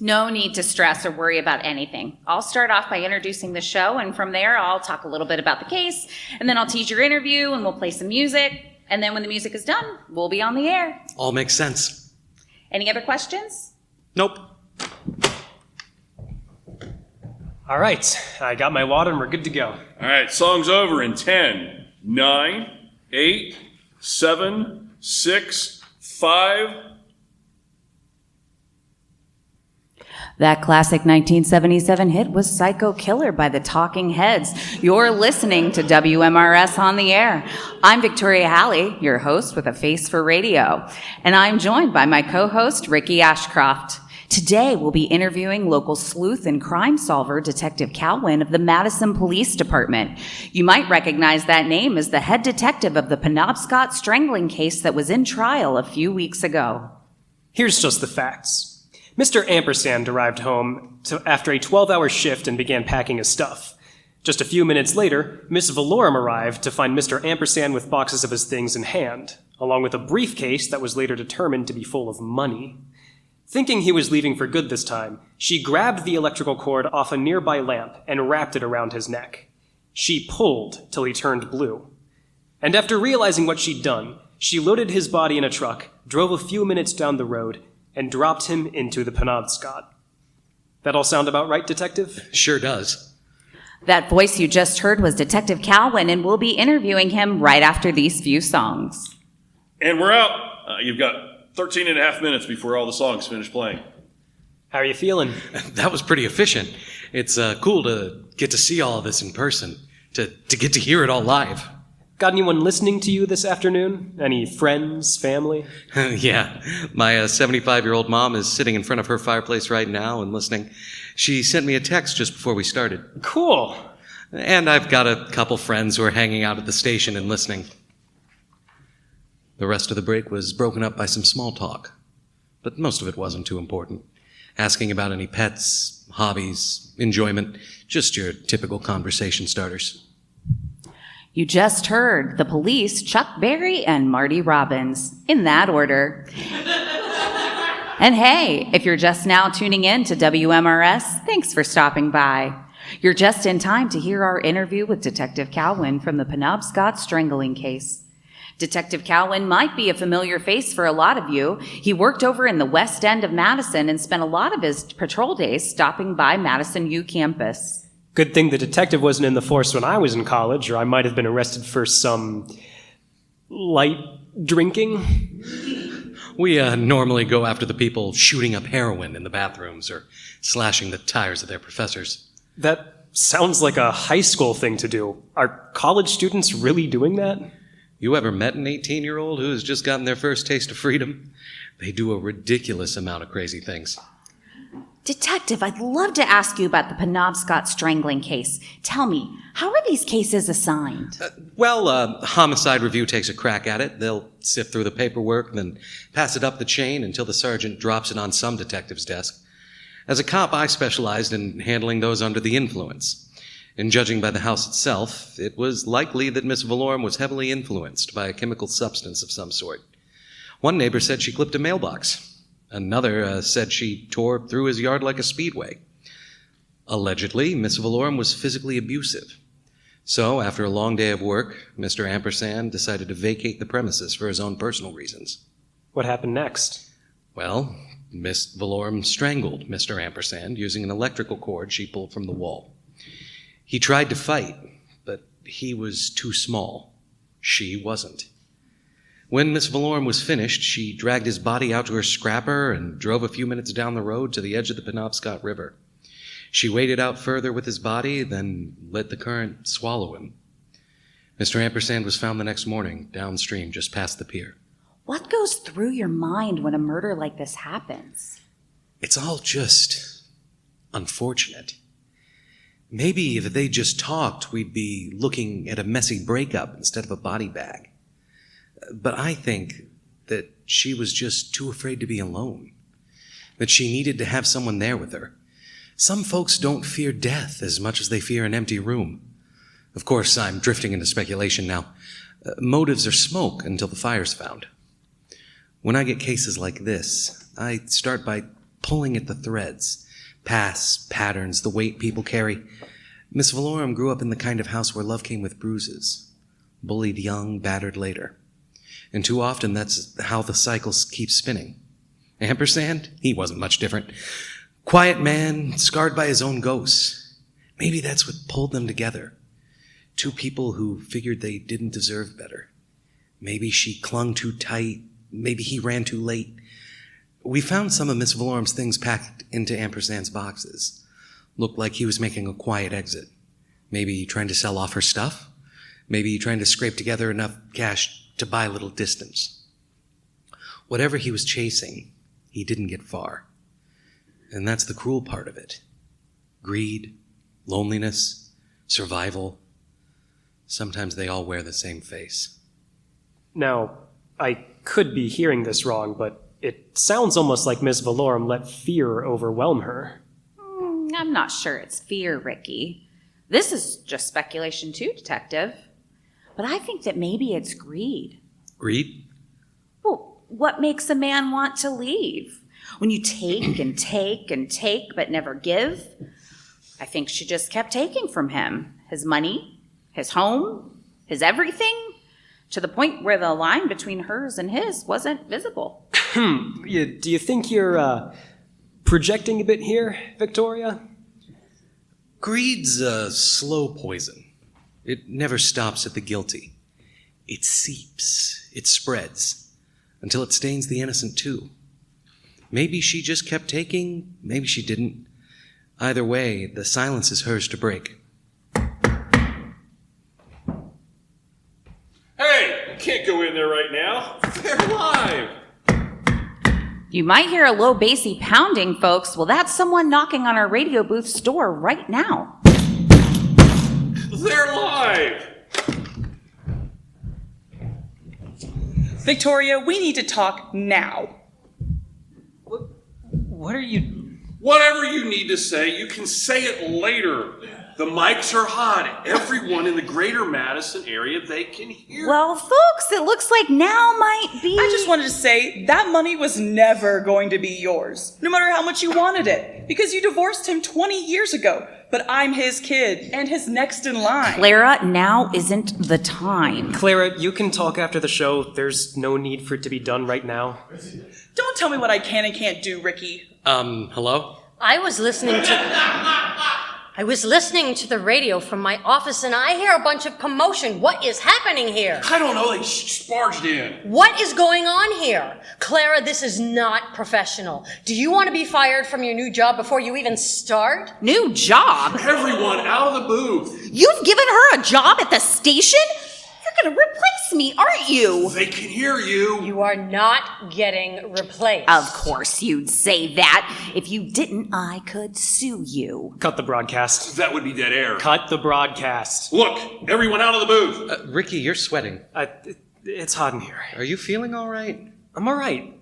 No need to stress or worry about anything. I'll start off by introducing the show, and from there I'll talk a little bit about the case, and then I'll tease your interview, and we'll play some music, and then when the music is done, we'll be on the air. All makes sense. Any other questions? Nope. All right, I got my water and we're good to go. All right, song's over in 10, 9, 8, 7, 6, 5. That classic 1977 hit was Psycho Killer by the Talking Heads. You're listening to WMRS on the air. I'm Victoria Halley, your host with a face for radio, and I'm joined by my co-host, Ricky Ashcroft. Today, we'll be interviewing local sleuth and crime solver Detective Calwin of the Madison Police Department. You might recognize that name as the head detective of the Penobscot strangling case that was in trial a few weeks ago. Here's just the facts. Mr. Ampersand arrived home after a 12-hour shift and began packing his stuff. Just a few minutes later, Miss Valorum arrived to find Mr. Ampersand with boxes of his things in hand, along with a briefcase that was later determined to be full of money. Thinking he was leaving for good this time, she grabbed the electrical cord off a nearby lamp and wrapped it around his neck. She pulled till he turned blue. And after realizing what she'd done, she loaded his body in a truck, drove a few minutes down the road, and dropped him into the Penobscot. That all sound about right, Detective? Sure does. That voice you just heard was Detective Calwin, and we'll be interviewing him right after these few songs. And we're out. You've got 13 and a half minutes before all the songs finish playing. How are you feeling? That was pretty efficient. It's cool to get to see all of this in person, to get to hear it all live. Got anyone listening to you this afternoon? Any friends, family? Yeah, my 75-year-old mom is sitting in front of her fireplace right now and listening. She sent me a text just before we started. Cool. And I've got a couple friends who are hanging out at the station and listening. The rest of the break was broken up by some small talk, but most of it wasn't too important. Asking about any pets, hobbies, enjoyment, just your typical conversation starters. You just heard the Police, Chuck Berry, and Marty Robbins, in that order. And hey, if you're just now tuning in to WMRS, thanks for stopping by. You're just in time to hear our interview with Detective Calwin from the Penobscot strangling case. Detective Calwin might be a familiar face for a lot of you. He worked over in the West End of Madison and spent a lot of his patrol days stopping by Madison U campus. Good thing the detective wasn't in the force when I was in college, or I might have been arrested for some light drinking. We normally go after the people shooting up heroin in the bathrooms or slashing the tires of their professors. That sounds like a high school thing to do. Are college students really doing that? You ever met an 18-year-old who has just gotten their first taste of freedom? They do a ridiculous amount of crazy things. Detective, I'd love to ask you about the Penobscot strangling case. Tell me, how are these cases assigned? Homicide Review takes a crack at it. They'll sift through the paperwork, then pass it up the chain until the sergeant drops it on some detective's desk. As a cop, I specialized in handling those under the influence. And judging by the house itself, it was likely that Miss Valorum was heavily influenced by a chemical substance of some sort. One neighbor said she clipped a mailbox. Another said she tore through his yard like a speedway. Allegedly, Miss Valorum was physically abusive. So, after a long day of work, Mr. Ampersand decided to vacate the premises for his own personal reasons. What happened next? Well, Miss Valorum strangled Mr. Ampersand using an electrical cord she pulled from the wall. He tried to fight, but he was too small. She wasn't. When Miss Valorum was finished, she dragged his body out to her scrapper and drove a few minutes down the road to the edge of the Penobscot River. She waded out further with his body, then let the current swallow him. Mr. Ampersand was found the next morning, downstream, just past the pier. What goes through your mind when a murder like this happens? It's all just unfortunate. Maybe if they just talked, we'd be looking at a messy breakup instead of a body bag. But I think that she was just too afraid to be alone, that she needed to have someone there with her. Some folks don't fear death as much as they fear an empty room. Of course, I'm drifting into speculation now. Motives are smoke until the fire's found. When I get cases like this, I start by pulling at the threads, past patterns, the weight people carry. Miss Valorum grew up in the kind of house where love came with bruises, bullied young, battered later. And too often that's how the cycles keep spinning. Ampersand? He wasn't much different. Quiet man, scarred by his own ghosts. Maybe that's what pulled them together. Two people who figured they didn't deserve better. Maybe she clung too tight. Maybe he ran too late. We found some of Miss Valorum's things packed into Ampersand's boxes. Looked like he was making a quiet exit. Maybe trying to sell off her stuff. Maybe trying to scrape together enough cash to buy a little distance. Whatever he was chasing, he didn't get far. And that's the cruel part of it. Greed, loneliness, survival. Sometimes they all wear the same face. Now, I could be hearing this wrong, but it sounds almost like Miss Valorum let fear overwhelm her. I'm not sure it's fear, Ricky. This is just speculation too, Detective. But I think that maybe it's greed. Greed? Well, what makes a man want to leave? When you take and take and take but never give? I think she just kept taking from him. His money, his home, his everything, to the point where the line between hers and his wasn't visible. Do you think you're projecting a bit here, Victoria? Greed's a slow poison. It never stops at the guilty. It seeps, it spreads, until it stains the innocent too. Maybe she just kept taking, maybe she didn't. Either way, the silence is hers to break. Hey, you can't go in there right now. They're live. You might hear a low bassy pounding, folks. Well, that's someone knocking on our radio booth's door right now. They're live. Victoria, we need to talk now. What are you... Whatever you need to say, you can say it later. The mics are hot. Everyone in the greater Madison area, they can hear. Well, folks, it looks like now might be... I just wanted to say that money was never going to be yours, no matter how much you wanted it, because you divorced him 20 years ago. But I'm his kid and his next in line. Clara, now isn't the time. Clara, you can talk after the show. There's no need for it to be done right now. Don't tell me what I can and can't do, Ricky. Hello? I was listening to the radio from my office and I hear a bunch of commotion. What is happening here? I don't know, they barged in. What is going on here? Clara, this is not professional. Do you want to be fired from your new job before you even start? New job? Everyone out of the booth. You've given her a job at the station? You're gonna replace me, aren't you? They can hear you. You are not getting replaced. Of course you'd say that. If you didn't, I could sue you. Cut the broadcast. That would be dead air. Cut the broadcast. Look, everyone out of the booth. Ricky, you're sweating. It's hot in here. Are you feeling all right? I'm all right.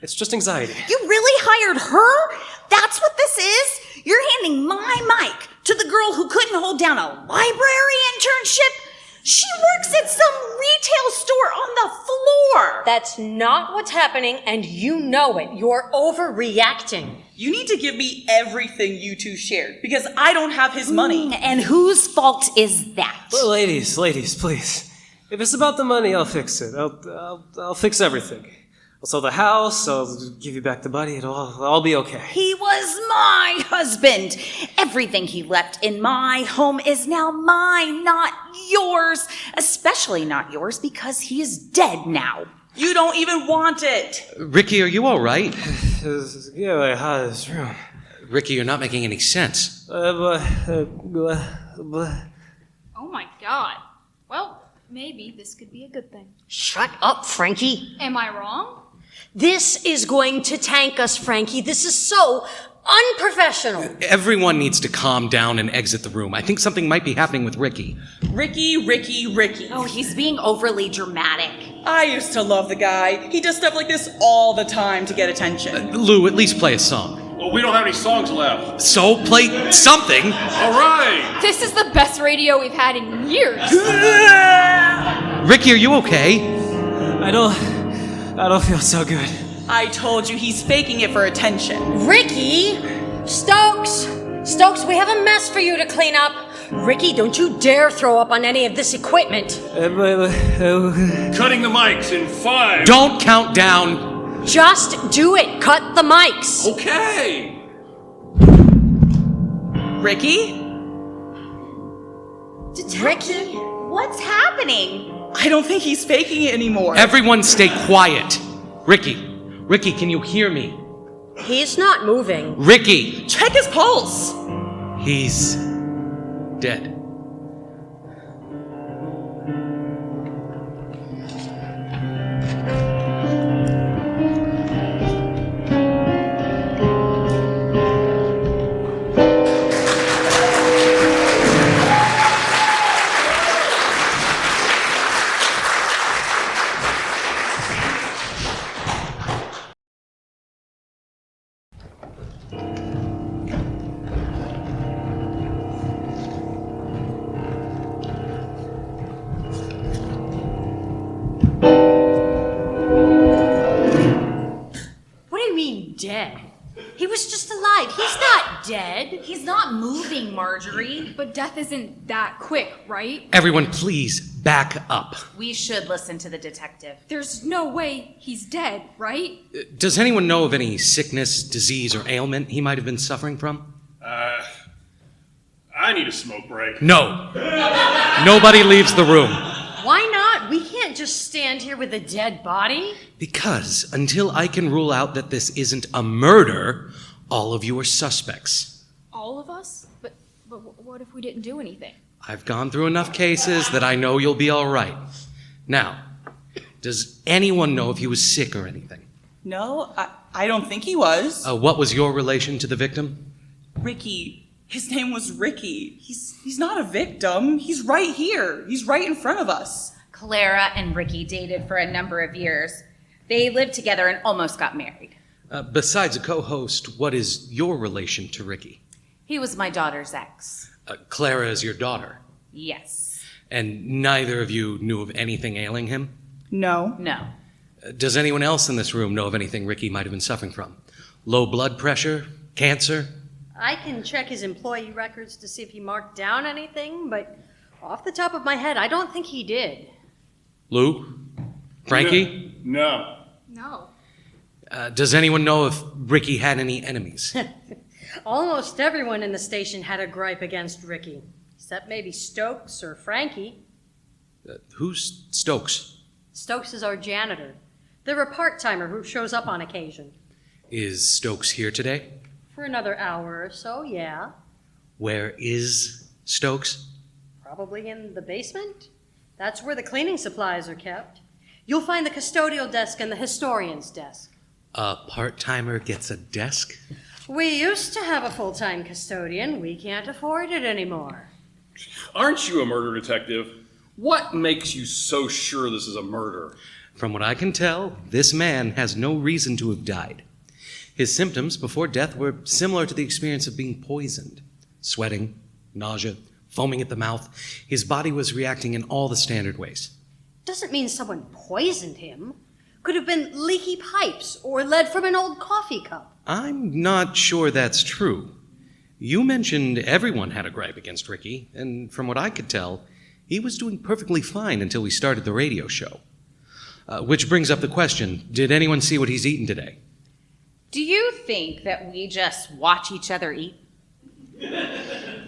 It's just anxiety. You really hired her? That's what this is? You're handing my mic to the girl who couldn't hold down a library internship? She works at some retail store on the floor. That's not what's happening, and you know it. You're overreacting. You need to give me everything you two shared, because I don't have his money. And whose fault is that? Well, ladies, please. If it's about the money, I'll fix it. I'll fix everything. I'll sell the house, I'll give you back the buddy, it'll all be okay. He was my husband. Everything he left in my home is now mine, not yours. Especially not yours because he is dead now. You don't even want it. Ricky, are you all right? Yeah, hot in this room. Ricky, you're not making any sense. Oh my god. Well, maybe this could be a good thing. Shut up, Frankie. Am I wrong? This is going to tank us, Frankie. This is so Unprofessional. Everyone needs to calm down and exit the room. I think something might be happening with Ricky. Ricky. Oh, he's being overly dramatic. I used to love the guy. He does stuff like this all the time to get attention. Lou, at least play a song. Well, we don't have any songs left. So play something. All right. This is the best radio we've had in years. Ricky, are you okay? I don't feel so good. I told you he's faking it for attention. Ricky! Stokes! Stokes, we have a mess for you to clean up. Ricky, don't you dare throw up on any of this equipment. Cutting the mics in 5. Don't count down. Just do it. Cut the mics. Okay. Ricky? Ricky? What's happening? I don't think he's faking it anymore. Everyone stay quiet. Ricky, can you hear me? He's not moving. Ricky! Check his pulse. He's dead. Dead. He was just alive. He's not dead. He's not moving, Marjorie. But death isn't that quick, right? Everyone, please back up. We should listen to the detective. There's no way he's dead, right? Does anyone know of any sickness, disease, or ailment he might have been suffering from? I need a smoke break. No. Nobody leaves the room. Why not? We can't just stand here with a dead body. Because until I can rule out that this isn't a murder, all of you are suspects. All of us? But what if we didn't do anything? I've gone through enough cases that I know you'll be all right. Now, does anyone know if he was sick or anything? No, I don't think he was. What was your relation to the victim? Ricky. His name was Ricky. He's not a victim. He's right here. He's right in front of us. Clara and Ricky dated for a number of years. They lived together and almost got married. Besides a co-host, what is your relation to Ricky? He was my daughter's ex. Clara is your daughter? Yes. And neither of you knew of anything ailing him? No. No. Does anyone else in this room know of anything Ricky might have been suffering from? Low blood pressure? Cancer? I can check his employee records to see if he marked down anything, but off the top of my head, I don't think he did. Lou? Frankie? No. No. Does anyone know if Ricky had any enemies? Almost everyone in the station had a gripe against Ricky, except maybe Stokes or Frankie. Who's Stokes? Stokes is our janitor. They're a part-timer who shows up on occasion. Is Stokes here today? For another hour or so, yeah. Where is Stokes? Probably in the basement. That's where the cleaning supplies are kept. You'll find the custodial desk and the historian's desk. A part-timer gets a desk? We used to have a full-time custodian. We can't afford it anymore. Aren't you a murder detective? What makes you so sure this is a murder? From what I can tell, this man has no reason to have died. His symptoms before death were similar to the experience of being poisoned. Sweating, nausea, foaming at the mouth. His body was reacting in all the standard ways. Doesn't mean someone poisoned him. Could have been leaky pipes or lead from an old coffee cup. I'm not sure that's true. You mentioned everyone had a gripe against Ricky, and from what I could tell, he was doing perfectly fine until we started the radio show. Which brings up the question, did anyone see what he's eaten today? Do you think that we just watch each other eat?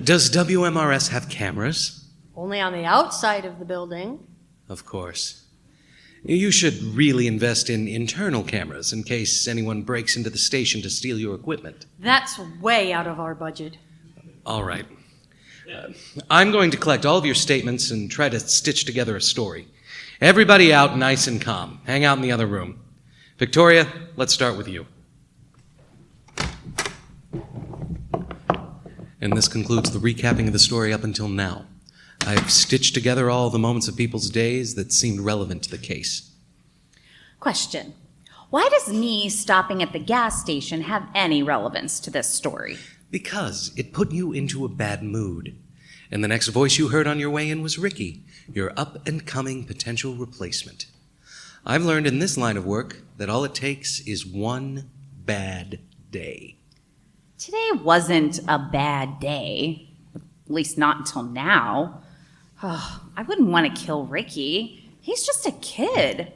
Does WMRS have cameras? Only on the outside of the building. Of course. You should really invest in internal cameras in case anyone breaks into the station to steal your equipment. That's way out of our budget. All right. I'm going to collect all of your statements and try to stitch together a story. Everybody out nice and calm. Hang out in the other room. Victoria, let's start with you. And this concludes the recapping of the story up until now. I've stitched together all the moments of people's days that seemed relevant to the case. Question. Why does me stopping at the gas station have any relevance to this story? Because it put you into a bad mood. And the next voice you heard on your way in was Ricky, your up-and-coming potential replacement. I've learned in this line of work that all it takes is one bad day. Today wasn't a bad day, at least not until now. Oh, I wouldn't want to kill Ricky. He's just a kid.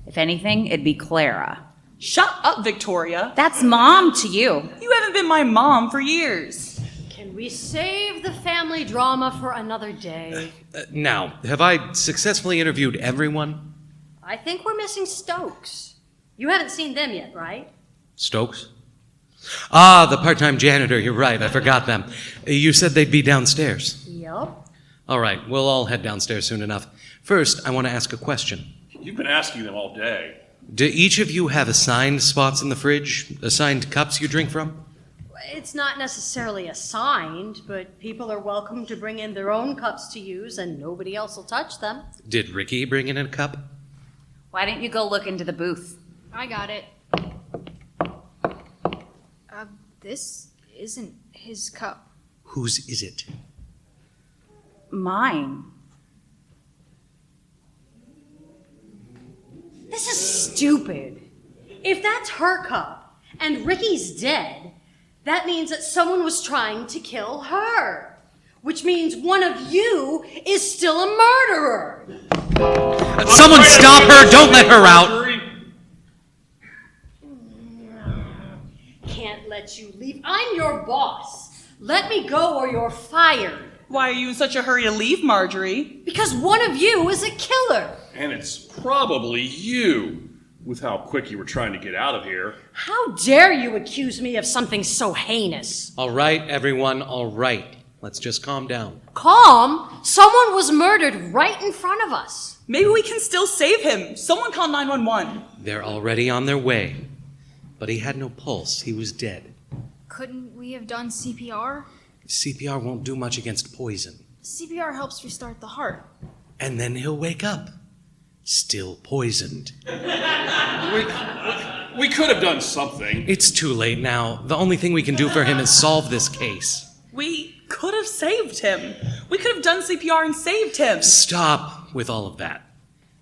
If anything, it'd be Clara. Shut up, Victoria. That's mom to you. You haven't been my mom for years. Can we save the family drama for another day? Now, have I successfully interviewed everyone? I think we're missing Stokes. You haven't seen them yet, right? Stokes? Ah, the part-time janitor, you're right, I forgot them. You said they'd be downstairs. Yep. All right, we'll all head downstairs soon enough. First, I want to ask a question. You've been asking them all day. Do each of you have assigned spots in the fridge? Assigned cups you drink from? It's not necessarily assigned, but people are welcome to bring in their own cups to use and nobody else will touch them. Did Ricky bring in a cup? Why don't you go look into the booth? I got it. This isn't his cup. Whose is it? Mine. This is stupid. If that's her cup and Ricky's dead, that means that someone was trying to kill her. Which means one of you is still a murderer. Someone stop her! Don't let her out! Can't let you leave. I'm your boss. Let me go or you're fired. Why are you in such a hurry to leave, Marjorie? Because one of you is a killer. And it's probably you, with how quick you were trying to get out of here. How dare you accuse me of something so heinous? All right, everyone, all right. Let's just calm down. Calm? Someone was murdered right in front of us. Maybe we can still save him. Someone call 911. They're already on their way. But he had no pulse. He was dead. Couldn't we have done CPR? CPR won't do much against poison. CPR helps restart the heart. And then he'll wake up. Still poisoned. We could have done something. It's too late now. The only thing we can do for him is solve this case. We could have saved him. We could have done CPR and saved him. Stop with all of that.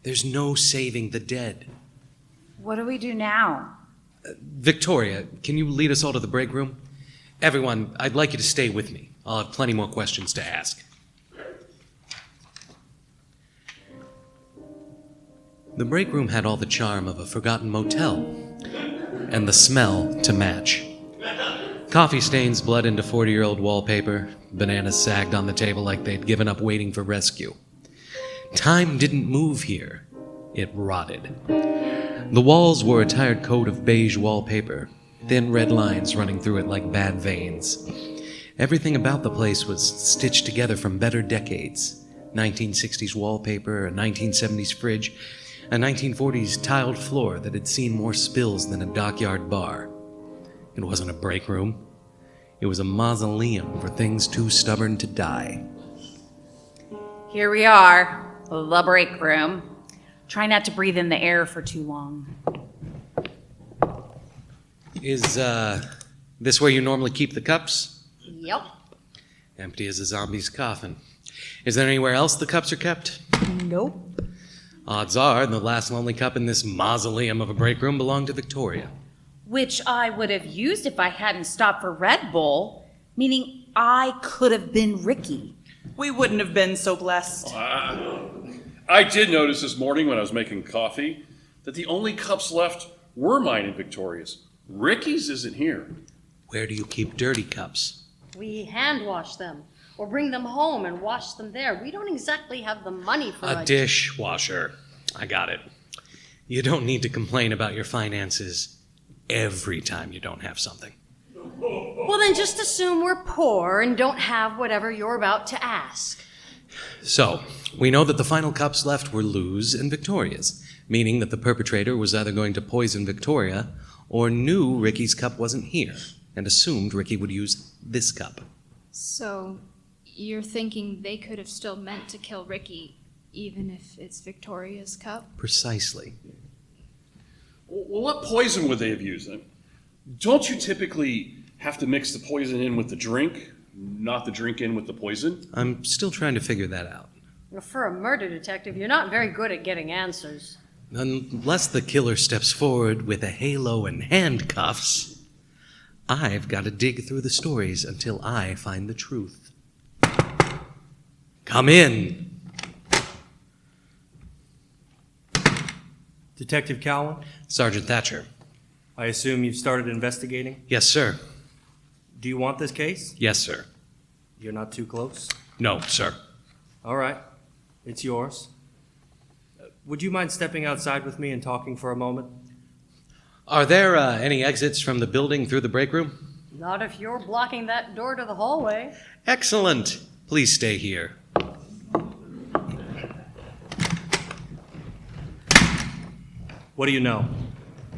There's no saving the dead. What do we do now? Victoria, can you lead us all to the break room? Everyone, I'd like you to stay with me. I'll have plenty more questions to ask. The break room had all the charm of a forgotten motel, and the smell to match. Coffee stains bled into 40-year-old wallpaper, bananas sagged on the table like they'd given up waiting for rescue. Time didn't move here. It rotted. The walls wore a tired coat of beige wallpaper, thin red lines running through it like bad veins. Everything about the place was stitched together from better decades. 1960s wallpaper, a 1970s fridge, a 1940s tiled floor that had seen more spills than a dockyard bar. It wasn't a break room. It was a mausoleum for things too stubborn to die. Here we are, the break room. Try not to breathe in the air for too long. Is, this where you normally keep the cups? Yep. Empty as a zombie's coffin. Is there anywhere else the cups are kept? Nope. Odds are the last lonely cup in this mausoleum of a break room belonged to Victoria. Which I would have used if I hadn't stopped for Red Bull, meaning I could have been Ricky. We wouldn't have been so blessed. I did notice this morning when I was making coffee that the only cups left were mine and Victoria's. Ricky's isn't here. Where do you keep dirty cups? We hand wash them or bring them home and wash them there. We don't exactly have the money for A dishwasher. I got it. You don't need to complain about your finances every time you don't have something. Well, then just assume we're poor and don't have whatever you're about to ask. So, we know that the final cups left were Lou's and Victoria's, meaning that the perpetrator was either going to poison Victoria or knew Ricky's cup wasn't here and assumed Ricky would use this cup. So, you're thinking they could have still meant to kill Ricky, even if it's Victoria's cup? Precisely. Well, what poison would they have used? Don't you typically have to mix the poison in with the drink, not the drink in with the poison? I'm still trying to figure that out. For a murder detective, you're not very good at getting answers. Unless the killer steps forward with a halo and handcuffs, I've got to dig through the stories until I find the truth. Come in. Detective Cowan? Sergeant Thatcher. I assume you've started investigating? Yes, sir. Do you want this case? Yes, sir. You're not too close? No, sir. All right. It's yours. Would you mind stepping outside with me and talking for a moment? Are there any exits from the building through the break room? Not if you're blocking that door to the hallway. Excellent. Please stay here. What do you know?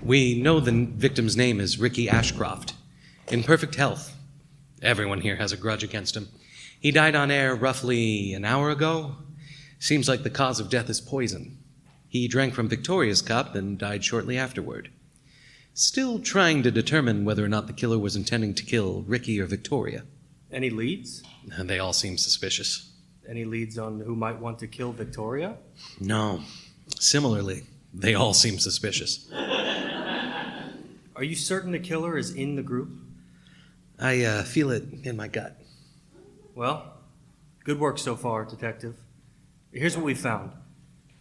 We know the victim's name is Ricky Ashcroft. In perfect health. Everyone here has a grudge against him. He died on air roughly an hour ago. Seems like the cause of death is poison. He drank from Victoria's cup and died shortly afterward. Still trying to determine whether or not the killer was intending to kill Ricky or Victoria. Any leads? They all seem suspicious. Any leads on who might want to kill Victoria? No. Similarly, they all seem suspicious. Are you certain the killer is in the group? I feel it in my gut. Well, good work so far, Detective. Here's what we found.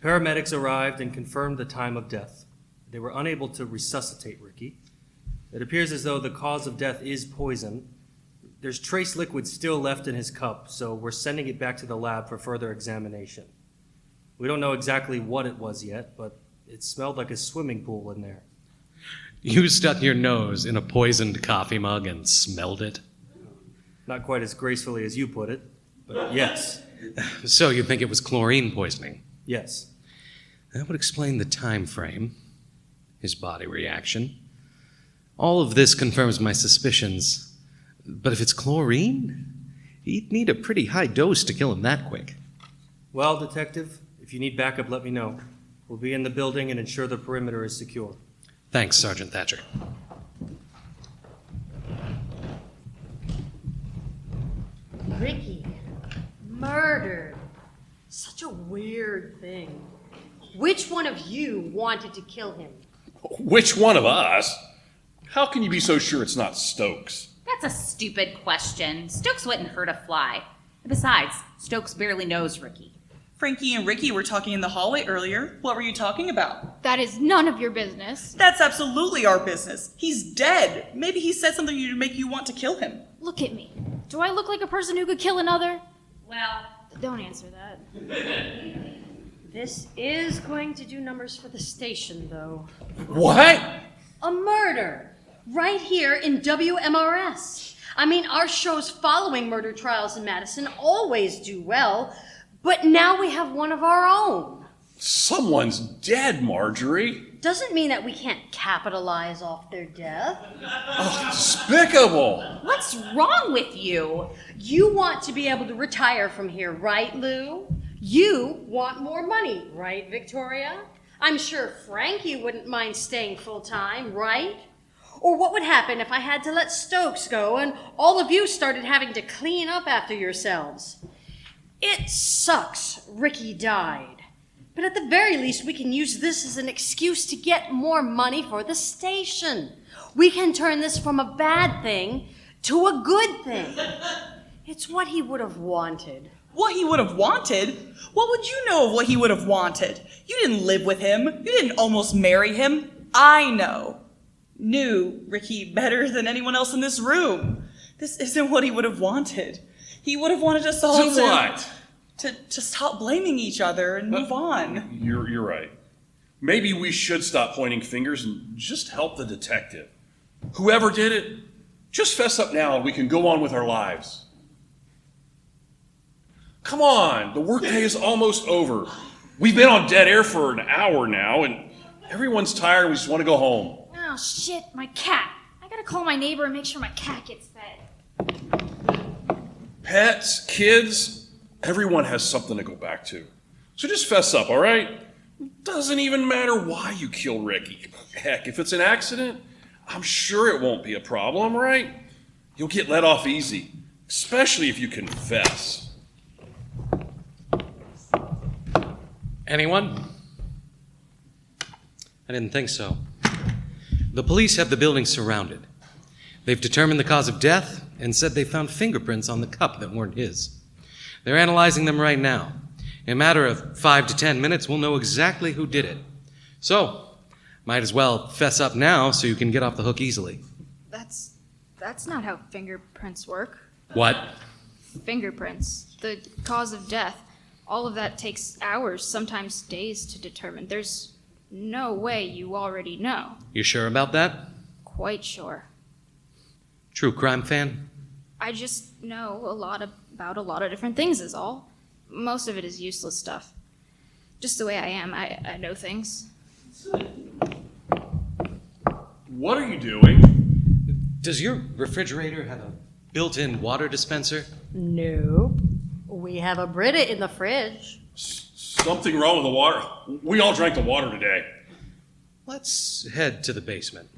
Paramedics arrived and confirmed the time of death. They were unable to resuscitate Ricky. It appears as though the cause of death is poison. There's trace liquid still left in his cup, so we're sending it back to the lab for further examination. We don't know exactly what it was yet, but it smelled like a swimming pool in there. You stuck your nose in a poisoned coffee mug and smelled it? Not quite as gracefully as you put it, but yes. So you think it was chlorine poisoning? Yes. That would explain the time frame, his body reaction. All of this confirms my suspicions. But if it's chlorine, he'd need a pretty high dose to kill him that quick. Well, Detective, if you need backup, let me know. We'll be in the building and ensure the perimeter is secure. Thanks, Sergeant Thatcher. Ricky, murdered. Such a weird thing. Which one of you wanted to kill him? Which one of us? How can you be so sure it's not Stokes? That's a stupid question. Stokes wouldn't hurt a fly. Besides, Stokes barely knows Ricky. Frankie and Ricky were talking in the hallway earlier. What were you talking about? That is none of your business. That's absolutely our business. He's dead. Maybe he said something to make you want to kill him. Look at me. Do I look like a person who could kill another? Well, don't answer that. This is going to do numbers for the station, though. What? A murder. Right here in WMRS. I mean, our shows following murder trials in Madison always do well, but now we have one of our own. Someone's dead, Marjorie. Doesn't mean that we can't capitalize off their death. Oh, despicable. what's wrong with you? You want to be able to retire from here, right, Lou? You want more money, right, Victoria? I'm sure Frankie wouldn't mind staying full-time, right? Or what would happen if I had to let Stokes go and all of you started having to clean up after yourselves? It sucks Ricky died, but at the very least we can use this as an excuse to get more money for the station. We can turn this from a bad thing to a good thing. It's what he would have wanted. What he would have wanted? What would you know of what he would have wanted? You didn't live with him. You didn't almost marry him. I know. Knew Ricky better than anyone else in this room. This isn't what he would have wanted. He would have wanted us all To what? To stop blaming each other and move on. You're right. Maybe we should stop pointing fingers and just help the detective. Whoever did it, just fess up now and we can go on with our lives. Come on, the workday is almost over. We've been on dead air for an hour now and everyone's tired and we just want to go home. Oh, shit, my cat. I gotta call my neighbor and make sure my cat gets fed. pets, kids, everyone has something to go back to. So just fess up, all right? Doesn't even matter why you kill Ricky. Heck, if it's an accident, I'm sure it won't be a problem, right? You'll get let off easy, especially if you confess. Anyone? I didn't think so. The police have the building surrounded. They've determined the cause of death and said they found fingerprints on the cup that weren't his. They're analyzing them right now. In a matter of 5 to 10 minutes, we'll know exactly who did it. So, might as well fess up now so you can get off the hook easily. That's not how fingerprints work. What? Fingerprints, the cause of death, all of that takes hours, sometimes days to determine. There's no way you already know. You sure about that? Quite sure. True crime fan? I just know about a lot of different things is all. Most of it is useless stuff. Just the way I am, I know things. What are you doing? Does your refrigerator have a built-in water dispenser? Nope. We have a Brita in the fridge. Something wrong with the water. We all drank the water today. Let's head to the basement.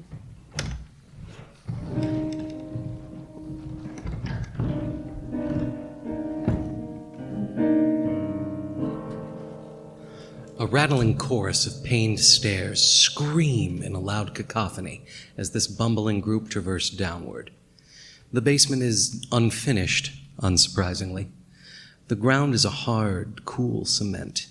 A rattling chorus of pained stares scream in a loud cacophony as this bumbling group traverse downward. The basement is unfinished, unsurprisingly. The ground is a hard, cool cement.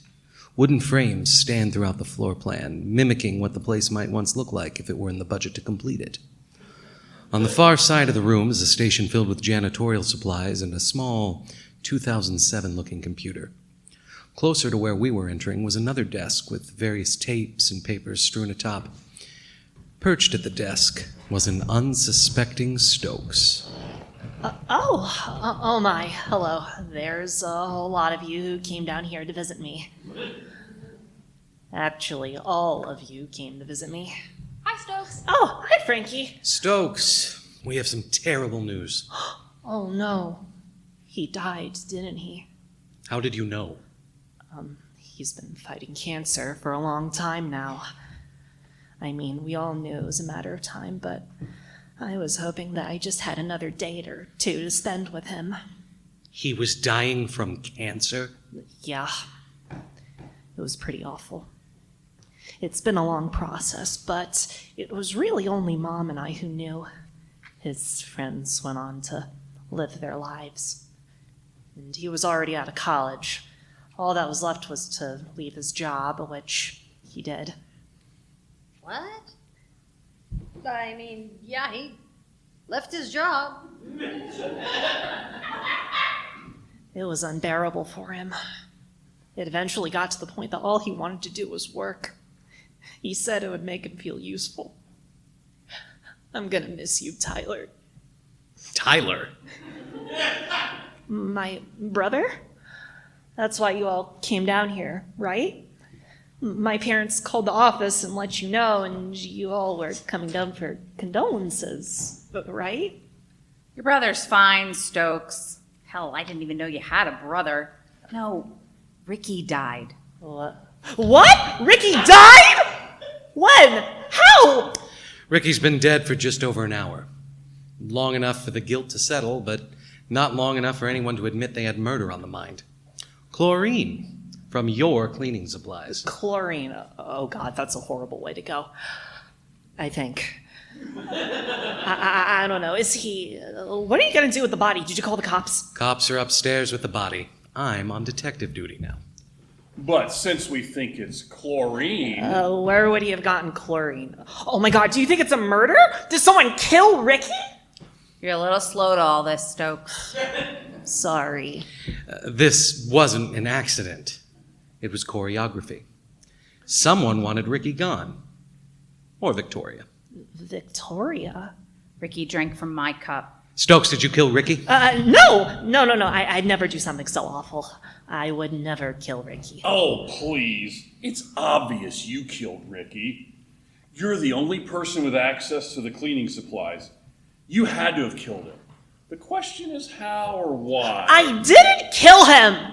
Wooden frames stand throughout the floor plan, mimicking what the place might once look like if it were in the budget to complete it. On the far side of the room is a station filled with janitorial supplies and a small 2007-looking computer. Closer to where we were entering was another desk with various tapes and papers strewn atop. Perched at the desk was an unsuspecting Stokes. Oh my, hello. There's a whole lot of you who came down here to visit me. Actually, all of you came to visit me. Hi, Stokes. Oh, hi, Frankie. Stokes, we have some terrible news. Oh no, he died, didn't he? How did you know? He's been fighting cancer for a long time now. I mean, we all knew it was a matter of time, but I was hoping that I just had another date or two to spend with him. He was dying from cancer? Yeah. It was pretty awful. It's been a long process, but it was really only Mom and I who knew. His friends went on to live their lives. And he was already out of college. All that was left was to leave his job, which he did. What? I mean, yeah, he left his job. It was unbearable for him. It eventually got to the point that all he wanted to do was work. He said it would make him feel useful. I'm gonna miss you, Tyler. Tyler? My brother? That's why you all came down here, right? My parents called the office and let you know, and you all were coming down for condolences, right? Your brother's fine, Stokes. Hell, I didn't even know you had a brother. No, Ricky died. What? Ricky died? When? How? Ricky's been dead for just over an hour. Long enough for the guilt to settle, but not long enough for anyone to admit they had murder on the mind. Chlorine from your cleaning supplies. Chlorine. Oh, God, that's a horrible way to go. I think. I don't know. Is he... what are you going to do with the body? Did you call the cops? Cops are upstairs with the body. I'm on detective duty now. But since we think it's chlorine... Where would he have gotten chlorine? Oh, my God, do you think it's a murder? Did someone kill Ricky? You're a little slow to all this, Stokes. Sorry. This wasn't an accident. It was choreography. Someone wanted Ricky gone. Or Victoria. Victoria? Ricky drank from my cup. Stokes, did you kill Ricky? No. I'd never do something so awful. I would never kill Ricky. Oh, please. It's obvious you killed Ricky. You're the only person with access to the cleaning supplies. You had to have killed him. The question is how or why. I didn't kill him!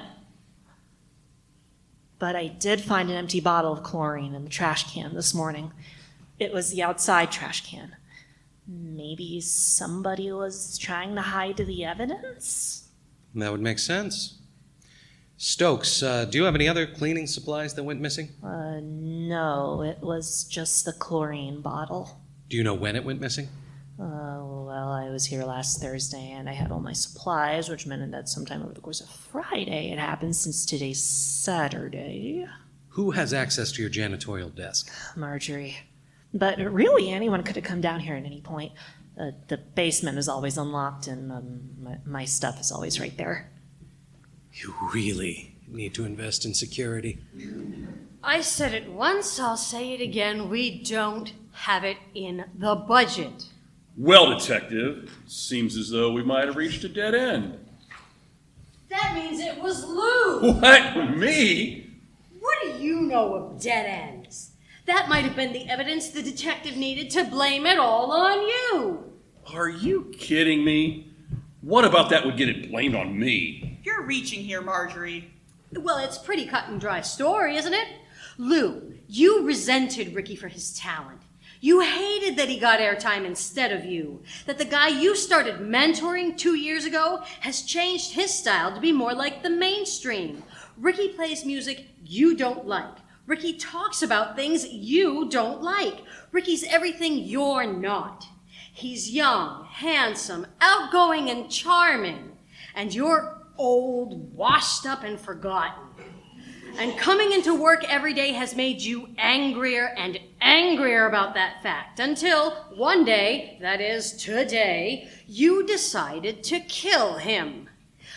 But I did find an empty bottle of chlorine in the trash can this morning. It was the outside trash can. Maybe somebody was trying to hide the evidence? That would make sense. Stokes, do you have any other cleaning supplies that went missing? No, it was just the chlorine bottle. Do you know when it went missing? Well, I was here last Thursday and I had all my supplies, which meant that sometime over the course of Friday it happened since today's Saturday. Who has access to your janitorial desk? Marjorie. But really, anyone could have come down here at any point. The basement is always unlocked and my stuff is always right there. You really need to invest in security. I said it once, I'll say it again. We don't have it in the budget. Well, Detective, seems as though we might have reached a dead end. That means it was Lou. What? Me? What do you know of dead ends? That might have been the evidence the detective needed to blame it all on you. Are you kidding me? What about that would get it blamed on me? You're reaching here, Marjorie. Well, it's a pretty cut and dry story, isn't it? Lou, you resented Ricky for his talent. You hated that he got airtime instead of you. That the guy you started mentoring 2 years ago has changed his style to be more like the mainstream. Ricky plays music you don't like. Ricky talks about things you don't like. Ricky's everything you're not. He's young, handsome, outgoing, and charming. And you're old, washed up, and forgotten. And coming into work every day has made you angrier and angrier about that fact until one day, that is today, you decided to kill him.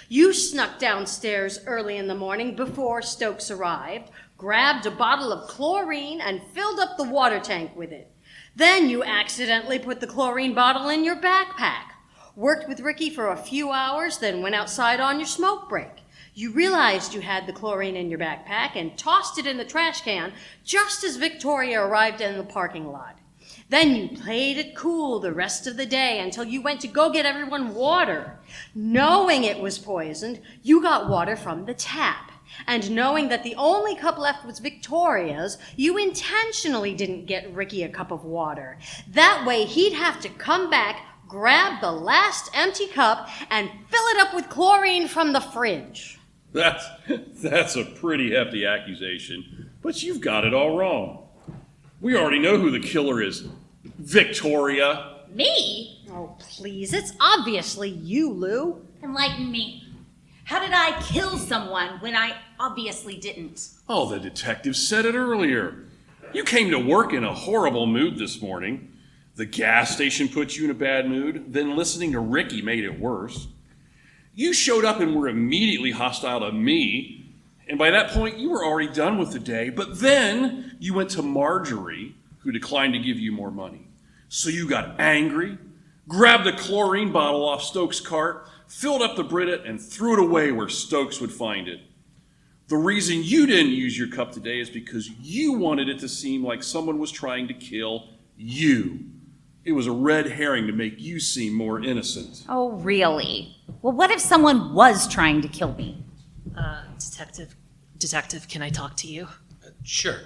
You snuck downstairs early in the morning before Stokes arrived, grabbed a bottle of chlorine and filled up the water tank with it. Then you accidentally put the chlorine bottle in your backpack, worked with Ricky for a few hours, then went outside on your smoke break. You realized you had the chlorine in your backpack and tossed it in the trash can just as Victoria arrived in the parking lot. Then you played it cool the rest of the day until you went to go get everyone water. Knowing it was poisoned, you got water from the tap. And knowing that the only cup left was Victoria's, you intentionally didn't get Ricky a cup of water. That way he'd have to come back, grab the last empty cup, and fill it up with chlorine from the fridge. That's a pretty hefty accusation, but you've got it all wrong. We already know who the killer is. Victoria. Me? Oh, please, it's obviously you, Lou. Enlighten me. How did I kill someone when I obviously didn't? Oh, the detective said it earlier. You came to work in a horrible mood this morning. The gas station put you in a bad mood, then listening to Ricky made it worse. You showed up and were immediately hostile to me, and by that point you were already done with the day, but then you went to Marjorie, who declined to give you more money. So you got angry, grabbed the chlorine bottle off Stokes' cart, filled up the Brita, and threw it away where Stokes would find it. The reason you didn't use your cup today is because you wanted it to seem like someone was trying to kill you. It was a red herring to make you seem more innocent. Oh, really? Well, what if someone was trying to kill me? Detective, can I talk to you? Sure.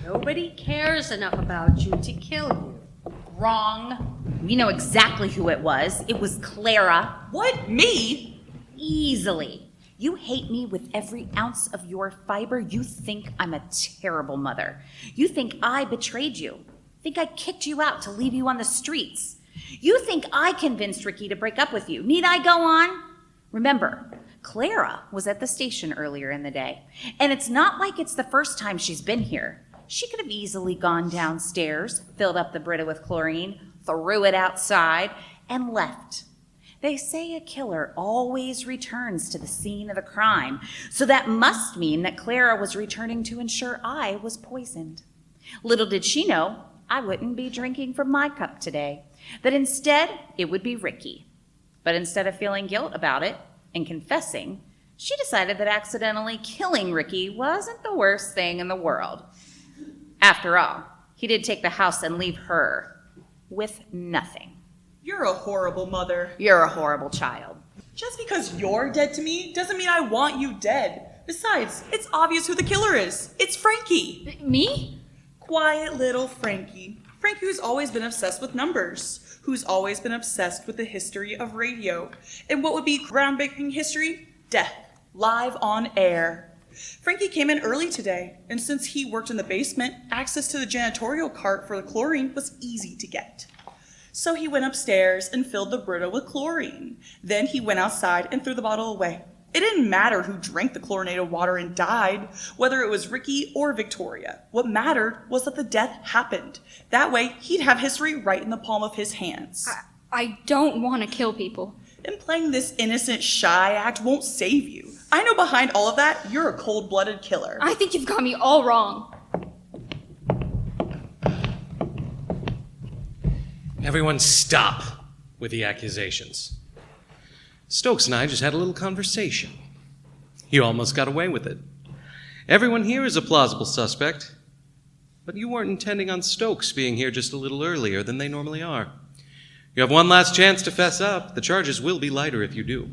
Nobody cares enough about you to kill you. Wrong. We know exactly who it was. It was Clara. What? Me? Easily. You hate me with every ounce of your fiber. You think I'm a terrible mother. You think I betrayed you. Think I kicked you out to leave you on the streets. You think I convinced Ricky to break up with you. Need I go on? Remember, Clara was at the station earlier in the day, and it's not like it's the first time she's been here. She could have easily gone downstairs, filled up the Brita with chlorine, threw it outside, and left. They say a killer always returns to the scene of the crime, so that must mean that Clara was returning to ensure I was poisoned. Little did she know I wouldn't be drinking from my cup today, that instead it would be Ricky. But instead of feeling guilt about it and confessing, she decided that accidentally killing Ricky wasn't the worst thing in the world. After all, he did take the house and leave her with nothing. You're a horrible mother. You're a horrible child. Just because you're dead to me doesn't mean I want you dead. Besides, it's obvious who the killer is. It's Frankie. Me? Quiet little Frankie. Frankie who's always been obsessed with numbers, who's always been obsessed with the history of radio. And what would be groundbreaking history? Death. Live on air. Frankie came in early today, and since he worked in the basement, access to the janitorial cart for the chlorine was easy to get. So he went upstairs and filled the Brita with chlorine. Then he went outside and threw the bottle away. It didn't matter who drank the chlorinated water and died, whether it was Ricky or Victoria. What mattered was that the death happened. That way, he'd have history right in the palm of his hands. I don't want to kill people. And playing this innocent, shy act won't save you. I know behind all of that, you're a cold-blooded killer. I think you've got me all wrong. Everyone stop with the accusations. Stokes and I just had a little conversation. You almost got away with it. Everyone here is a plausible suspect, but you weren't intending on Stokes being here just a little earlier than they normally are. You have one last chance to fess up. The charges will be lighter if you do.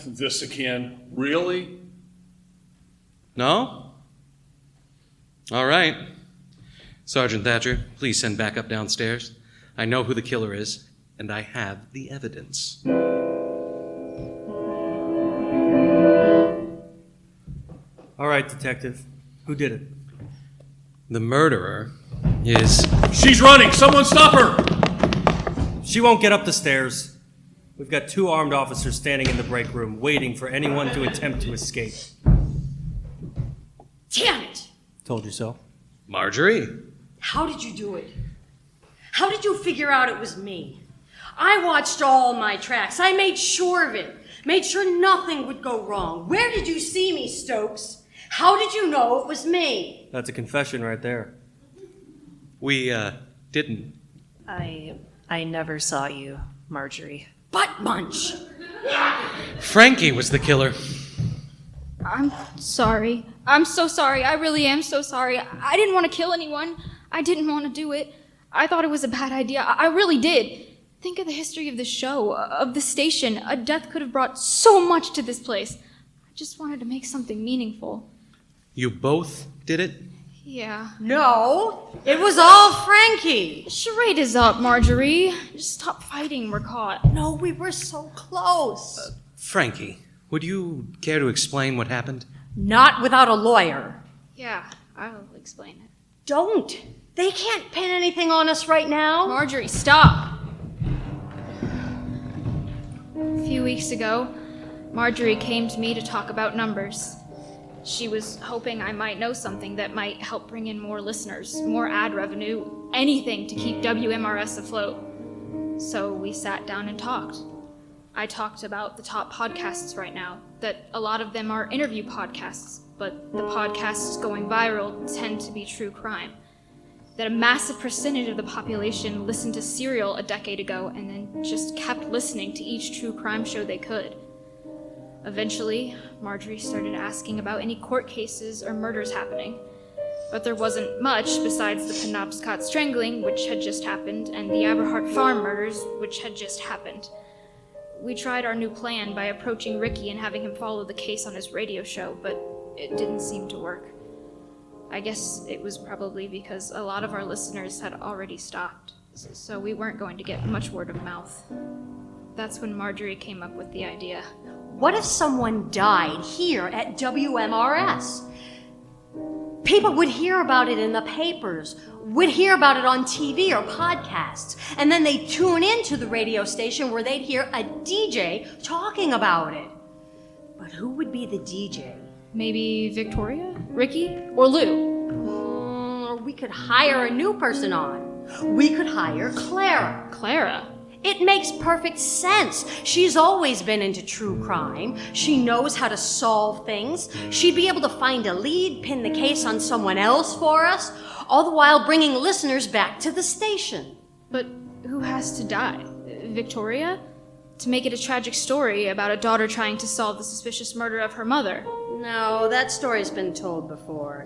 This again? Really? No? All right. Sergeant Thatcher, please send backup downstairs. I know who the killer is, and I have the evidence. All right, Detective. Who did it? The murderer is... She's running! Someone stop her! She won't get up the stairs. We've got 2 armed officers standing in the break room, waiting for anyone to attempt to escape. Damn it! Told you so. Marjorie? How did you do it? How did you figure out it was me? I watched all my tracks. I made sure of it. Made sure nothing would go wrong. Where did you see me, Stokes? How did you know it was me? That's a confession right there. We, didn't. I never saw you, Marjorie. Butt munch! Frankie was the killer. I'm sorry. I'm so sorry. I really am so sorry. I didn't want to kill anyone. I didn't want to do it. I thought it was a bad idea. I really did. Think of the history of the show, of the station. A death could have brought so much to this place. I just wanted to make something meaningful. You both did it? Yeah. No, it was all Frankie. The charade is up, Marjorie. Just stop fighting. We're caught. No, we were so close. Frankie, would you care to explain what happened? Not without a lawyer. Yeah, I'll explain it. Don't. They can't pin anything on us right now. Marjorie, stop. A few weeks ago, Marjorie came to me to talk about numbers. She was hoping I might know something that might help bring in more listeners, more ad revenue, anything to keep WMRS afloat. So we sat down and talked. I talked about the top podcasts right now, that a lot of them are interview podcasts, but the podcasts going viral tend to be true crime. That a massive percentage of the population listened to Serial a decade ago and then just kept listening to each true crime show they could. Eventually, Marjorie started asking about any court cases or murders happening. But there wasn't much besides the Penobscot strangling, which had just happened, and the Aberhart Farm murders, which had just happened. We tried our new plan by approaching Ricky and having him follow the case on his radio show, but it didn't seem to work. I guess it was probably because a lot of our listeners had already stopped, so we weren't going to get much word of mouth. That's when Marjorie came up with the idea. What if someone died here at WMRS? People would hear about it in the papers, would hear about it on TV or podcasts, and then they'd tune into the radio station where they'd hear a DJ talking about it. But who would be the DJ? Maybe Victoria, Ricky, or Lou. Or we could hire a new person on. We could hire Clara. Clara? It makes perfect sense. She's always been into true crime. She knows how to solve things. She'd be able to find a lead, pin the case on someone else for us, all the while bringing listeners back to the station. But who has to die? Victoria? To make it a tragic story about a daughter trying to solve the suspicious murder of her mother. No, that story's been told before.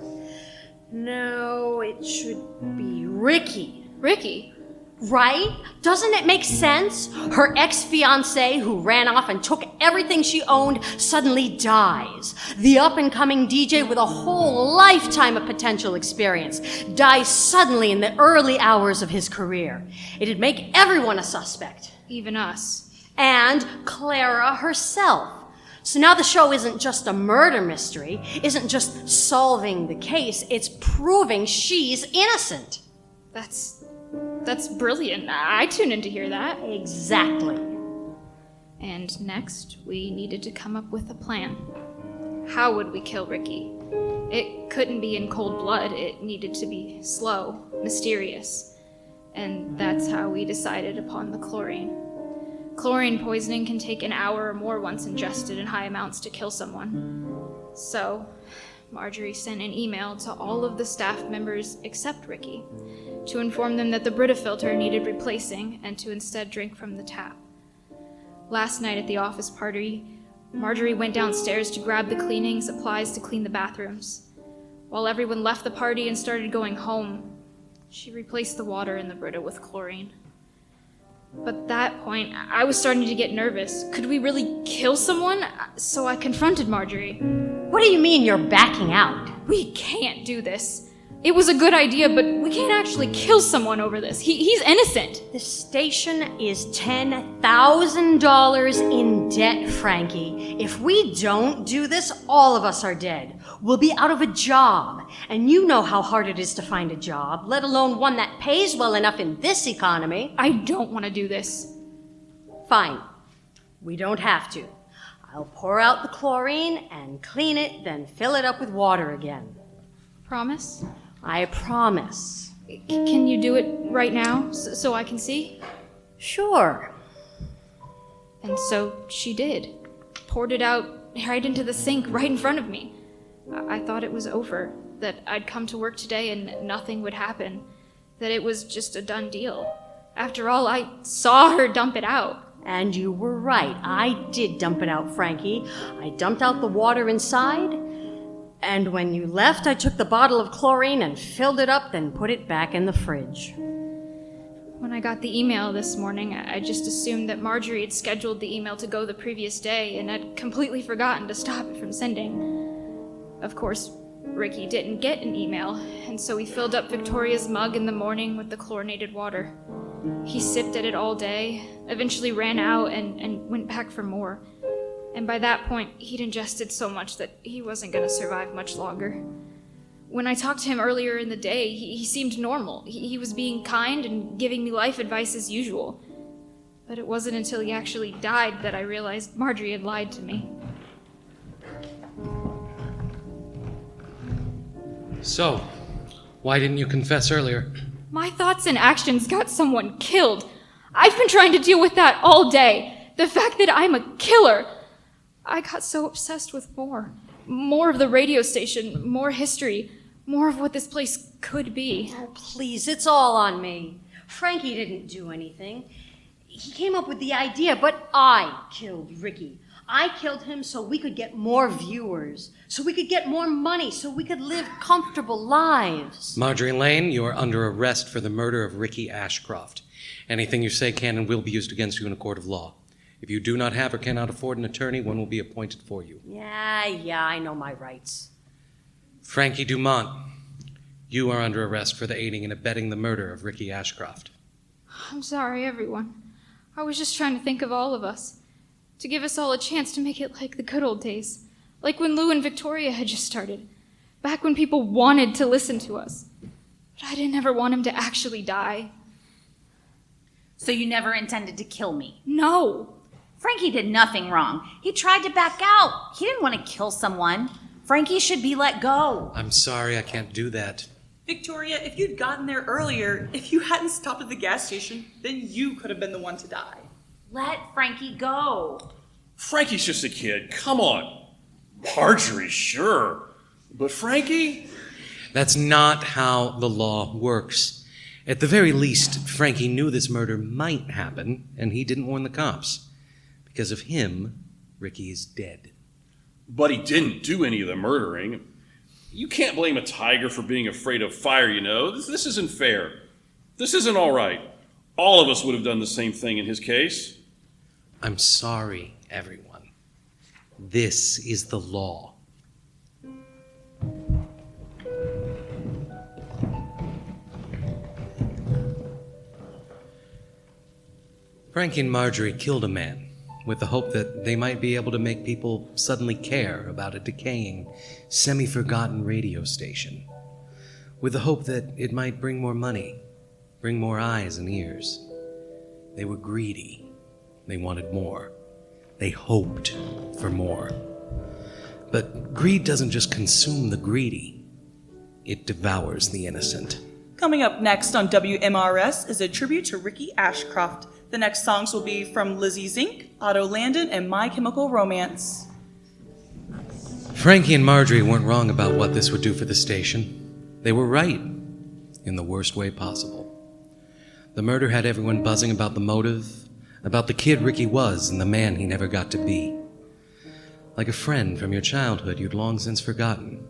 No, it should be Ricky. Ricky? Right? Doesn't it make sense? Her ex-fiancé, who ran off and took everything she owned, suddenly dies. The up-and-coming DJ with a whole lifetime of potential experience dies suddenly in the early hours of his career. It'd make everyone a suspect. Even us. And Clara herself. So now the show isn't just a murder mystery, isn't just solving the case, it's proving she's innocent. That's brilliant. I tune in to hear that. Exactly. And next, we needed to come up with a plan. How would we kill Ricky? It couldn't be in cold blood. It needed to be slow, mysterious. And that's how we decided upon the chlorine. Chlorine poisoning can take an hour or more once ingested in high amounts to kill someone. So, Marjorie sent an email to all of the staff members except Ricky to inform them that the Brita filter needed replacing and to instead drink from the tap. Last night at the office party, Marjorie went downstairs to grab the cleaning supplies to clean the bathrooms. While everyone left the party and started going home, she replaced the water in the Brita with chlorine. But at that point, I was starting to get nervous. Could we really kill someone? So I confronted Marjorie. What do you mean you're backing out? We can't do this. It was a good idea, but we can't actually kill someone over this. He's innocent. The station is $10,000 in debt, Frankie. If we don't do this, all of us are dead. We'll be out of a job. And you know how hard it is to find a job, let alone one that pays well enough in this economy. I don't want to do this. Fine. We don't have to. I'll pour out the chlorine and clean it, then fill it up with water again. Promise? I promise. Can you do it right now so I can see? Sure. And so she did. Poured it out right into the sink right in front of me. I thought it was over, that I'd come to work today and nothing would happen, that it was just a done deal. After all, I saw her dump it out. And you were right. I did dump it out, Frankie. I dumped out the water inside. And when you left, I took the bottle of chlorine and filled it up, then put it back in the fridge. When I got the email this morning, I just assumed that Marjorie had scheduled the email to go the previous day and had completely forgotten to stop it from sending. Of course, Ricky didn't get an email, and so he filled up Victoria's mug in the morning with the chlorinated water. He sipped at it all day, eventually ran out and went back for more. And by that point, he'd ingested so much that he wasn't going to survive much longer. When I talked to him earlier in the day, he seemed normal. He was being kind and giving me life advice as usual. But it wasn't until he actually died that I realized Marjorie had lied to me. So, why didn't you confess earlier? My thoughts and actions got someone killed. I've been trying to deal with that all day. The fact that I'm a killer. I got so obsessed with more of the radio station, more history, more of what this place could be. Oh, please, it's all on me. Frankie didn't do anything. He came up with the idea, but I killed Ricky. I killed him so we could get more viewers, so we could get more money, so we could live comfortable lives. Marjorie Lane, you are under arrest for the murder of Ricky Ashcroft. Anything you say can and will be used against you in a court of law. If you do not have or cannot afford an attorney, one will be appointed for you. Yeah, I know my rights. Frankie Dumont, you are under arrest for the aiding and abetting the murder of Ricky Ashcroft. I'm sorry, everyone. I was just trying to think of all of us. To give us all a chance to make it like the good old days. Like when Lou and Victoria had just started. Back when people wanted to listen to us. But I didn't ever want him to actually die. So you never intended to kill me? No. Frankie did nothing wrong. He tried to back out. He didn't want to kill someone. Frankie should be let go. I'm sorry, I can't do that. Victoria, if you'd gotten there earlier, if you hadn't stopped at the gas station, then you could have been the one to die. Let Frankie go. Frankie's just a kid. Come on. Marjorie, sure. But Frankie? That's not how the law works. At the very least, Frankie knew this murder might happen, and he didn't warn the cops. Because of him, Ricky is dead. But he didn't do any of the murdering. You can't blame a tiger for being afraid of fire, you know. This isn't fair. This isn't all right. All of us would have done the same thing in his case. I'm sorry, everyone. This is the law. Frankie and Marjorie killed a man with the hope that they might be able to make people suddenly care about a decaying, semi-forgotten radio station, with the hope that it might bring more money, bring more eyes and ears. They were greedy. They wanted more. They hoped for more. But greed doesn't just consume the greedy. It devours the innocent. Coming up next on WMRS is a tribute to Ricky Ashcroft. The next songs will be from Lizzie Zink, Otto Landon, and My Chemical Romance. Frankie and Marjorie weren't wrong about what this would do for the station. They were right, in the worst way possible. The murder had everyone buzzing about the motive, about the kid Ricky was and the man he never got to be. Like a friend from your childhood you'd long since forgotten,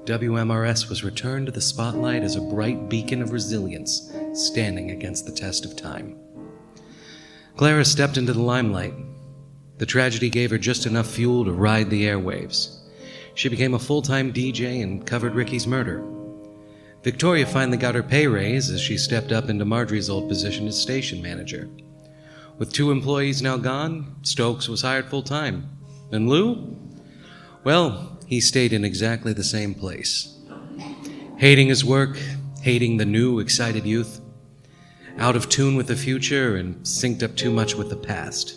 WMRS was returned to the spotlight as a bright beacon of resilience standing against the test of time. Clara stepped into the limelight. The tragedy gave her just enough fuel to ride the airwaves. She became a full-time DJ and covered Ricky's murder. Victoria finally got her pay raise as she stepped up into Marjorie's old position as station manager. With 2 employees now gone, Stokes was hired full-time. And Lou? Well, he stayed in exactly the same place. Hating his work, hating the new, excited youth, out of tune with the future and synced up too much with the past.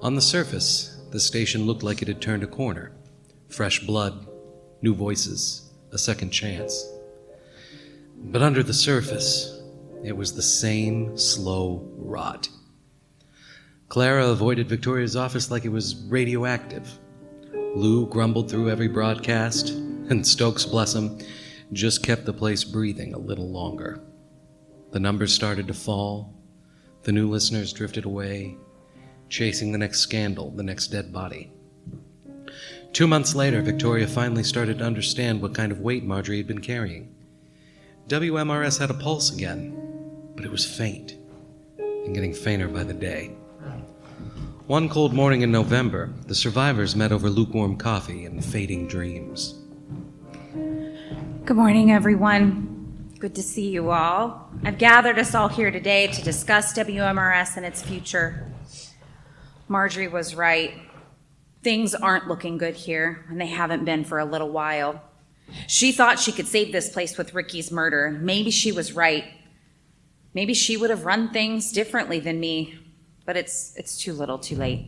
On the surface, the station looked like it had turned a corner. Fresh blood, new voices, a second chance. But under the surface, it was the same slow rot. Clara avoided Victoria's office like it was radioactive. Lou grumbled through every broadcast, and Stokes, bless him, just kept the place breathing a little longer. The numbers started to fall. The new listeners drifted away, chasing the next scandal, the next dead body. 2 months later, Victoria finally started to understand what kind of weight Marjorie had been carrying. WMRS had a pulse again, but it was faint, and getting fainter by the day. One cold morning in November, the survivors met over lukewarm coffee and fading dreams. Good morning, everyone. Good to see you all. I've gathered us all here today to discuss WMRS and its future. Marjorie was right. Things aren't looking good here, and they haven't been for a little while. She thought she could save this place with Ricky's murder. Maybe she was right. Maybe she would have run things differently than me, but it's too little too late.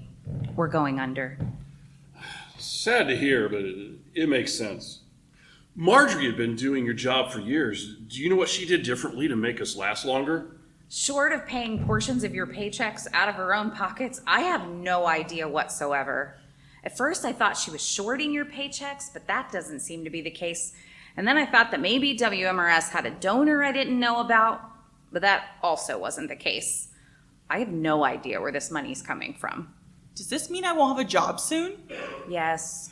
We're going under. Sad to hear, but it makes sense. Marjorie had been doing your job for years. Do you know what she did differently to make us last longer? Short of paying portions of your paychecks out of her own pockets, I have no idea whatsoever. At first, I thought she was shorting your paychecks, but that doesn't seem to be the case. And then I thought that maybe WMRS had a donor I didn't know about, but that also wasn't the case. I have no idea where this money's coming from. Does this mean I won't have a job soon? Yes.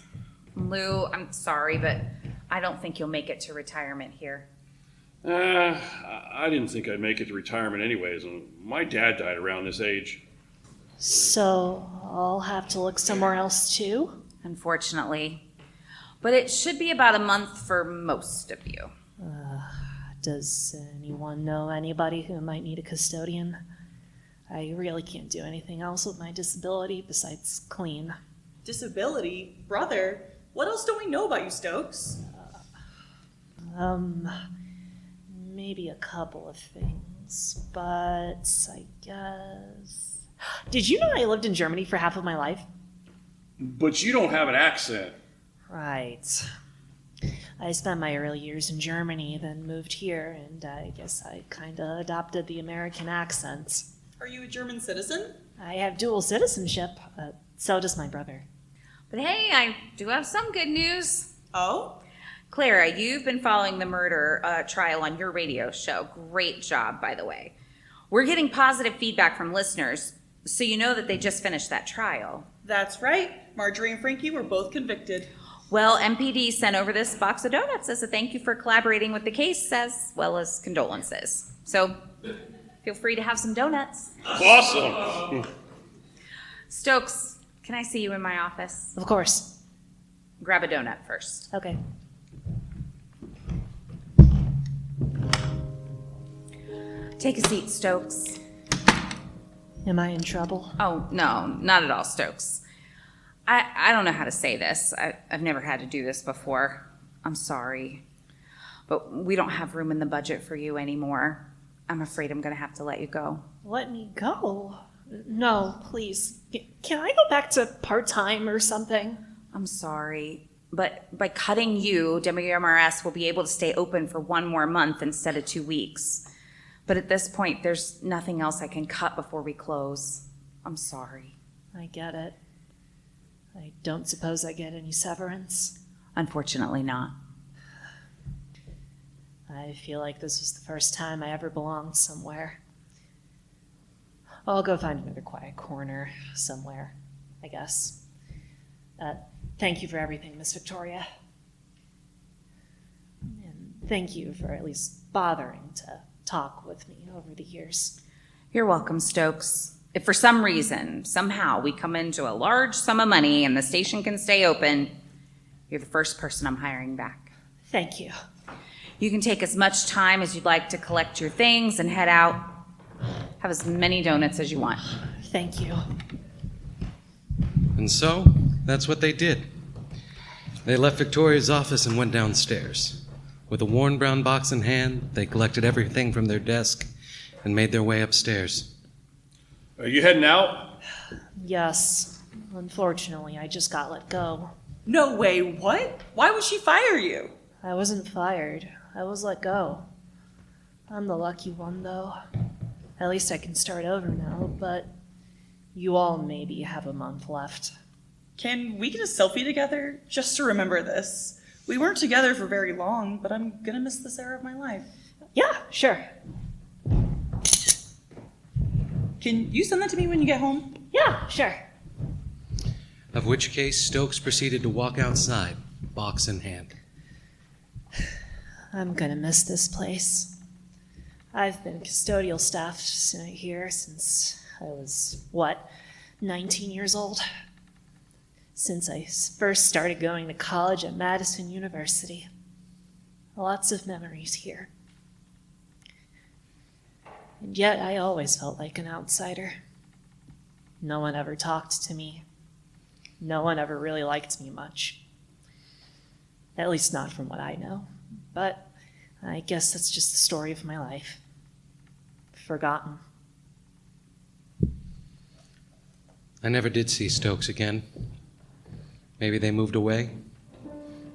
Lou, I'm sorry, but I don't think you'll make it to retirement here. I didn't think I'd make it to retirement anyways. My dad died around this age. So I'll have to look somewhere else too? Unfortunately. But it should be about a month for most of you. Does anyone know anybody who might need a custodian? I really can't do anything else with my disability besides clean. Disability? Brother, what else don't we know about you, Stokes? Maybe a couple of things, but I guess... Did you know I lived in Germany for half of my life? But you don't have an accent. Right. I spent my early years in Germany, then moved here, and I guess I kind of adopted the American accent. Are you a German citizen? I have dual citizenship. So does my brother. But hey, I do have some good news. Oh? Clara, you've been following the murder trial on your radio show. Great job, by the way. We're getting positive feedback from listeners, so you know that they just finished that trial. That's right. Marjorie and Frankie were both convicted. Well, MPD sent over this box of donuts as a thank you for collaborating with the case, as well as condolences. So, Feel free to have some donuts. Awesome. Stokes, can I see you in my office? Of course. Grab a donut first. Okay. Take a seat, Stokes. Am I in trouble? Oh, no, not at all, Stokes. I don't know how to say this. I've never had to do this before. I'm sorry. But we don't have room in the budget for you anymore. I'm afraid I'm going to have to let you go. Let me go? No, please. Can I go back to part-time or something? I'm sorry. But by cutting you, WMRS will be able to stay open for 1 more month instead of 2 weeks. But at this point, there's nothing else I can cut before we close. I'm sorry. I get it. I don't suppose I get any severance? Unfortunately not. I feel like this was the first time I ever belonged somewhere. I'll go find another quiet corner somewhere, I guess. Thank you for everything, Miss Victoria. And thank you for at least bothering to talk with me over the years. You're welcome, Stokes. If for some reason, somehow, we come into a large sum of money and the station can stay open, you're the first person I'm hiring back. Thank you. You can take as much time as you'd like to collect your things and head out. Have as many donuts as you want. Thank you. And so, that's what they did. They left Victoria's office and went downstairs. With a worn brown box in hand, they collected everything from their desk and made their way upstairs. Are you heading out? Yes. Unfortunately, I just got let go. No way, what? Why would she fire you? I wasn't fired. I was let go. I'm the lucky one, though. At least I can start over now, but you all maybe have a month left. Can we get a selfie together just to remember this? We weren't together for very long, but I'm gonna miss this era of my life. Yeah, sure. Can you send that to me when you get home? Yeah, sure. Of which case, Stokes proceeded to walk outside, box in hand. I'm gonna miss this place. I've been custodial staff here since I was, 19 years old? Since I first started going to college at Madison University. Lots of memories here. And yet I always felt like an outsider. No one ever talked to me. No one ever really liked me much. At least not from what I know. But I guess that's just the story of my life. Forgotten. I never did see Stokes again. Maybe they moved away.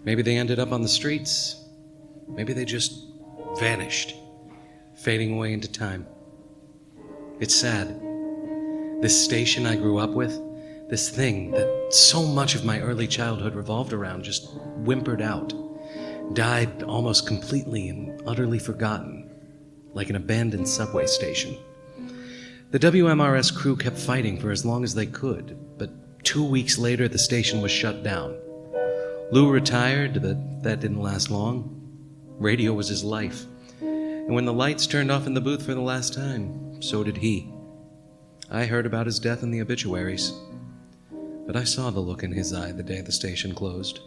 Maybe they ended up on the streets. Maybe they just vanished, fading away into time. It's sad. This station I grew up with, this thing that so much of my early childhood revolved around, just whimpered out, died almost completely and utterly forgotten, like an abandoned subway station. The WMRS crew kept fighting for as long as they could, but 2 weeks later the station was shut down. Lou retired, but that didn't last long. Radio was his life. And when the lights turned off in the booth for the last time, so did he. I heard about his death in the obituaries, but I saw the look in his eye the day the station closed.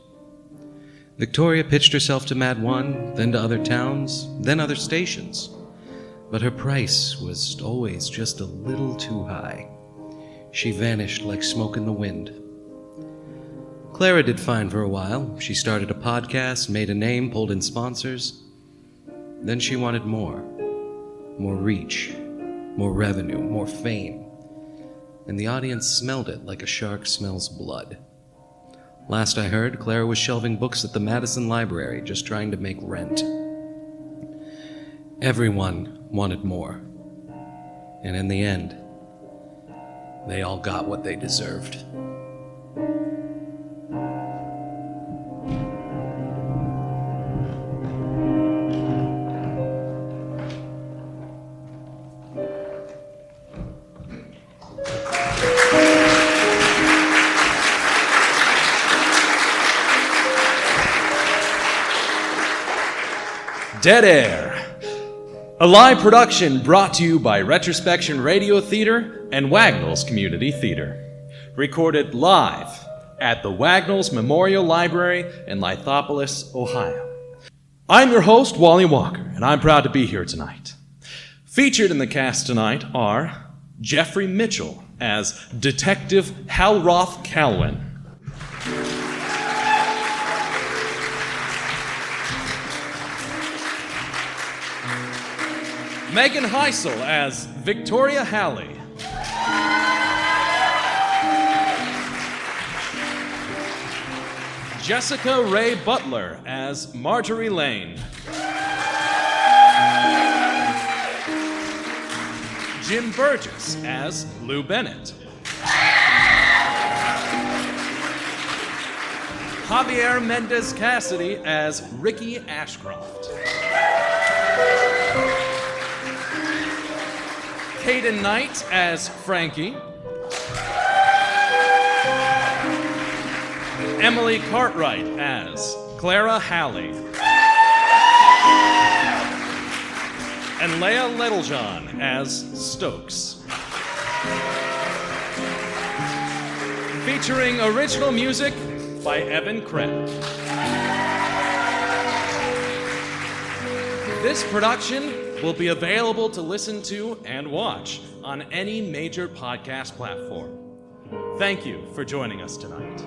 Victoria pitched herself to Mad One, then to other towns, then other stations. But her price was always just a little too high. She vanished like smoke in the wind. Clara did fine for a while. She started a podcast, made a name, pulled in sponsors. Then she wanted more. More reach, more revenue, more fame. And the audience smelled it like a shark smells blood. Last I heard, Clara was shelving books at the Madison Library, just trying to make rent. Everyone wanted more. And in the end, they all got what they deserved. Dead air. A live production brought to you by Retrospection Radio Theater and Wagnalls Community Theater. Recorded live at the Wagnalls Memorial Library in Lithopolis, Ohio. I'm your host, Walli Walker, and I'm proud to be here tonight. Featured in the cast tonight are Jeffrey Mitchell as Detective Halroth Calwin, Megan Heisel as Victoria Halley, Jessica Ray Butler as Marjorie Lane, Jim Burgess as Lou Bennett, Javier Mendez Cassidy as Ricky Ashcroft, Caden Knight as Frankie, Emily Cartwright as Clara Halley, and Leah Littlejohn as Stokes. Featuring original music by Evan Krett. This production will be available to listen to and watch on any major podcast platform. Thank you for joining us tonight.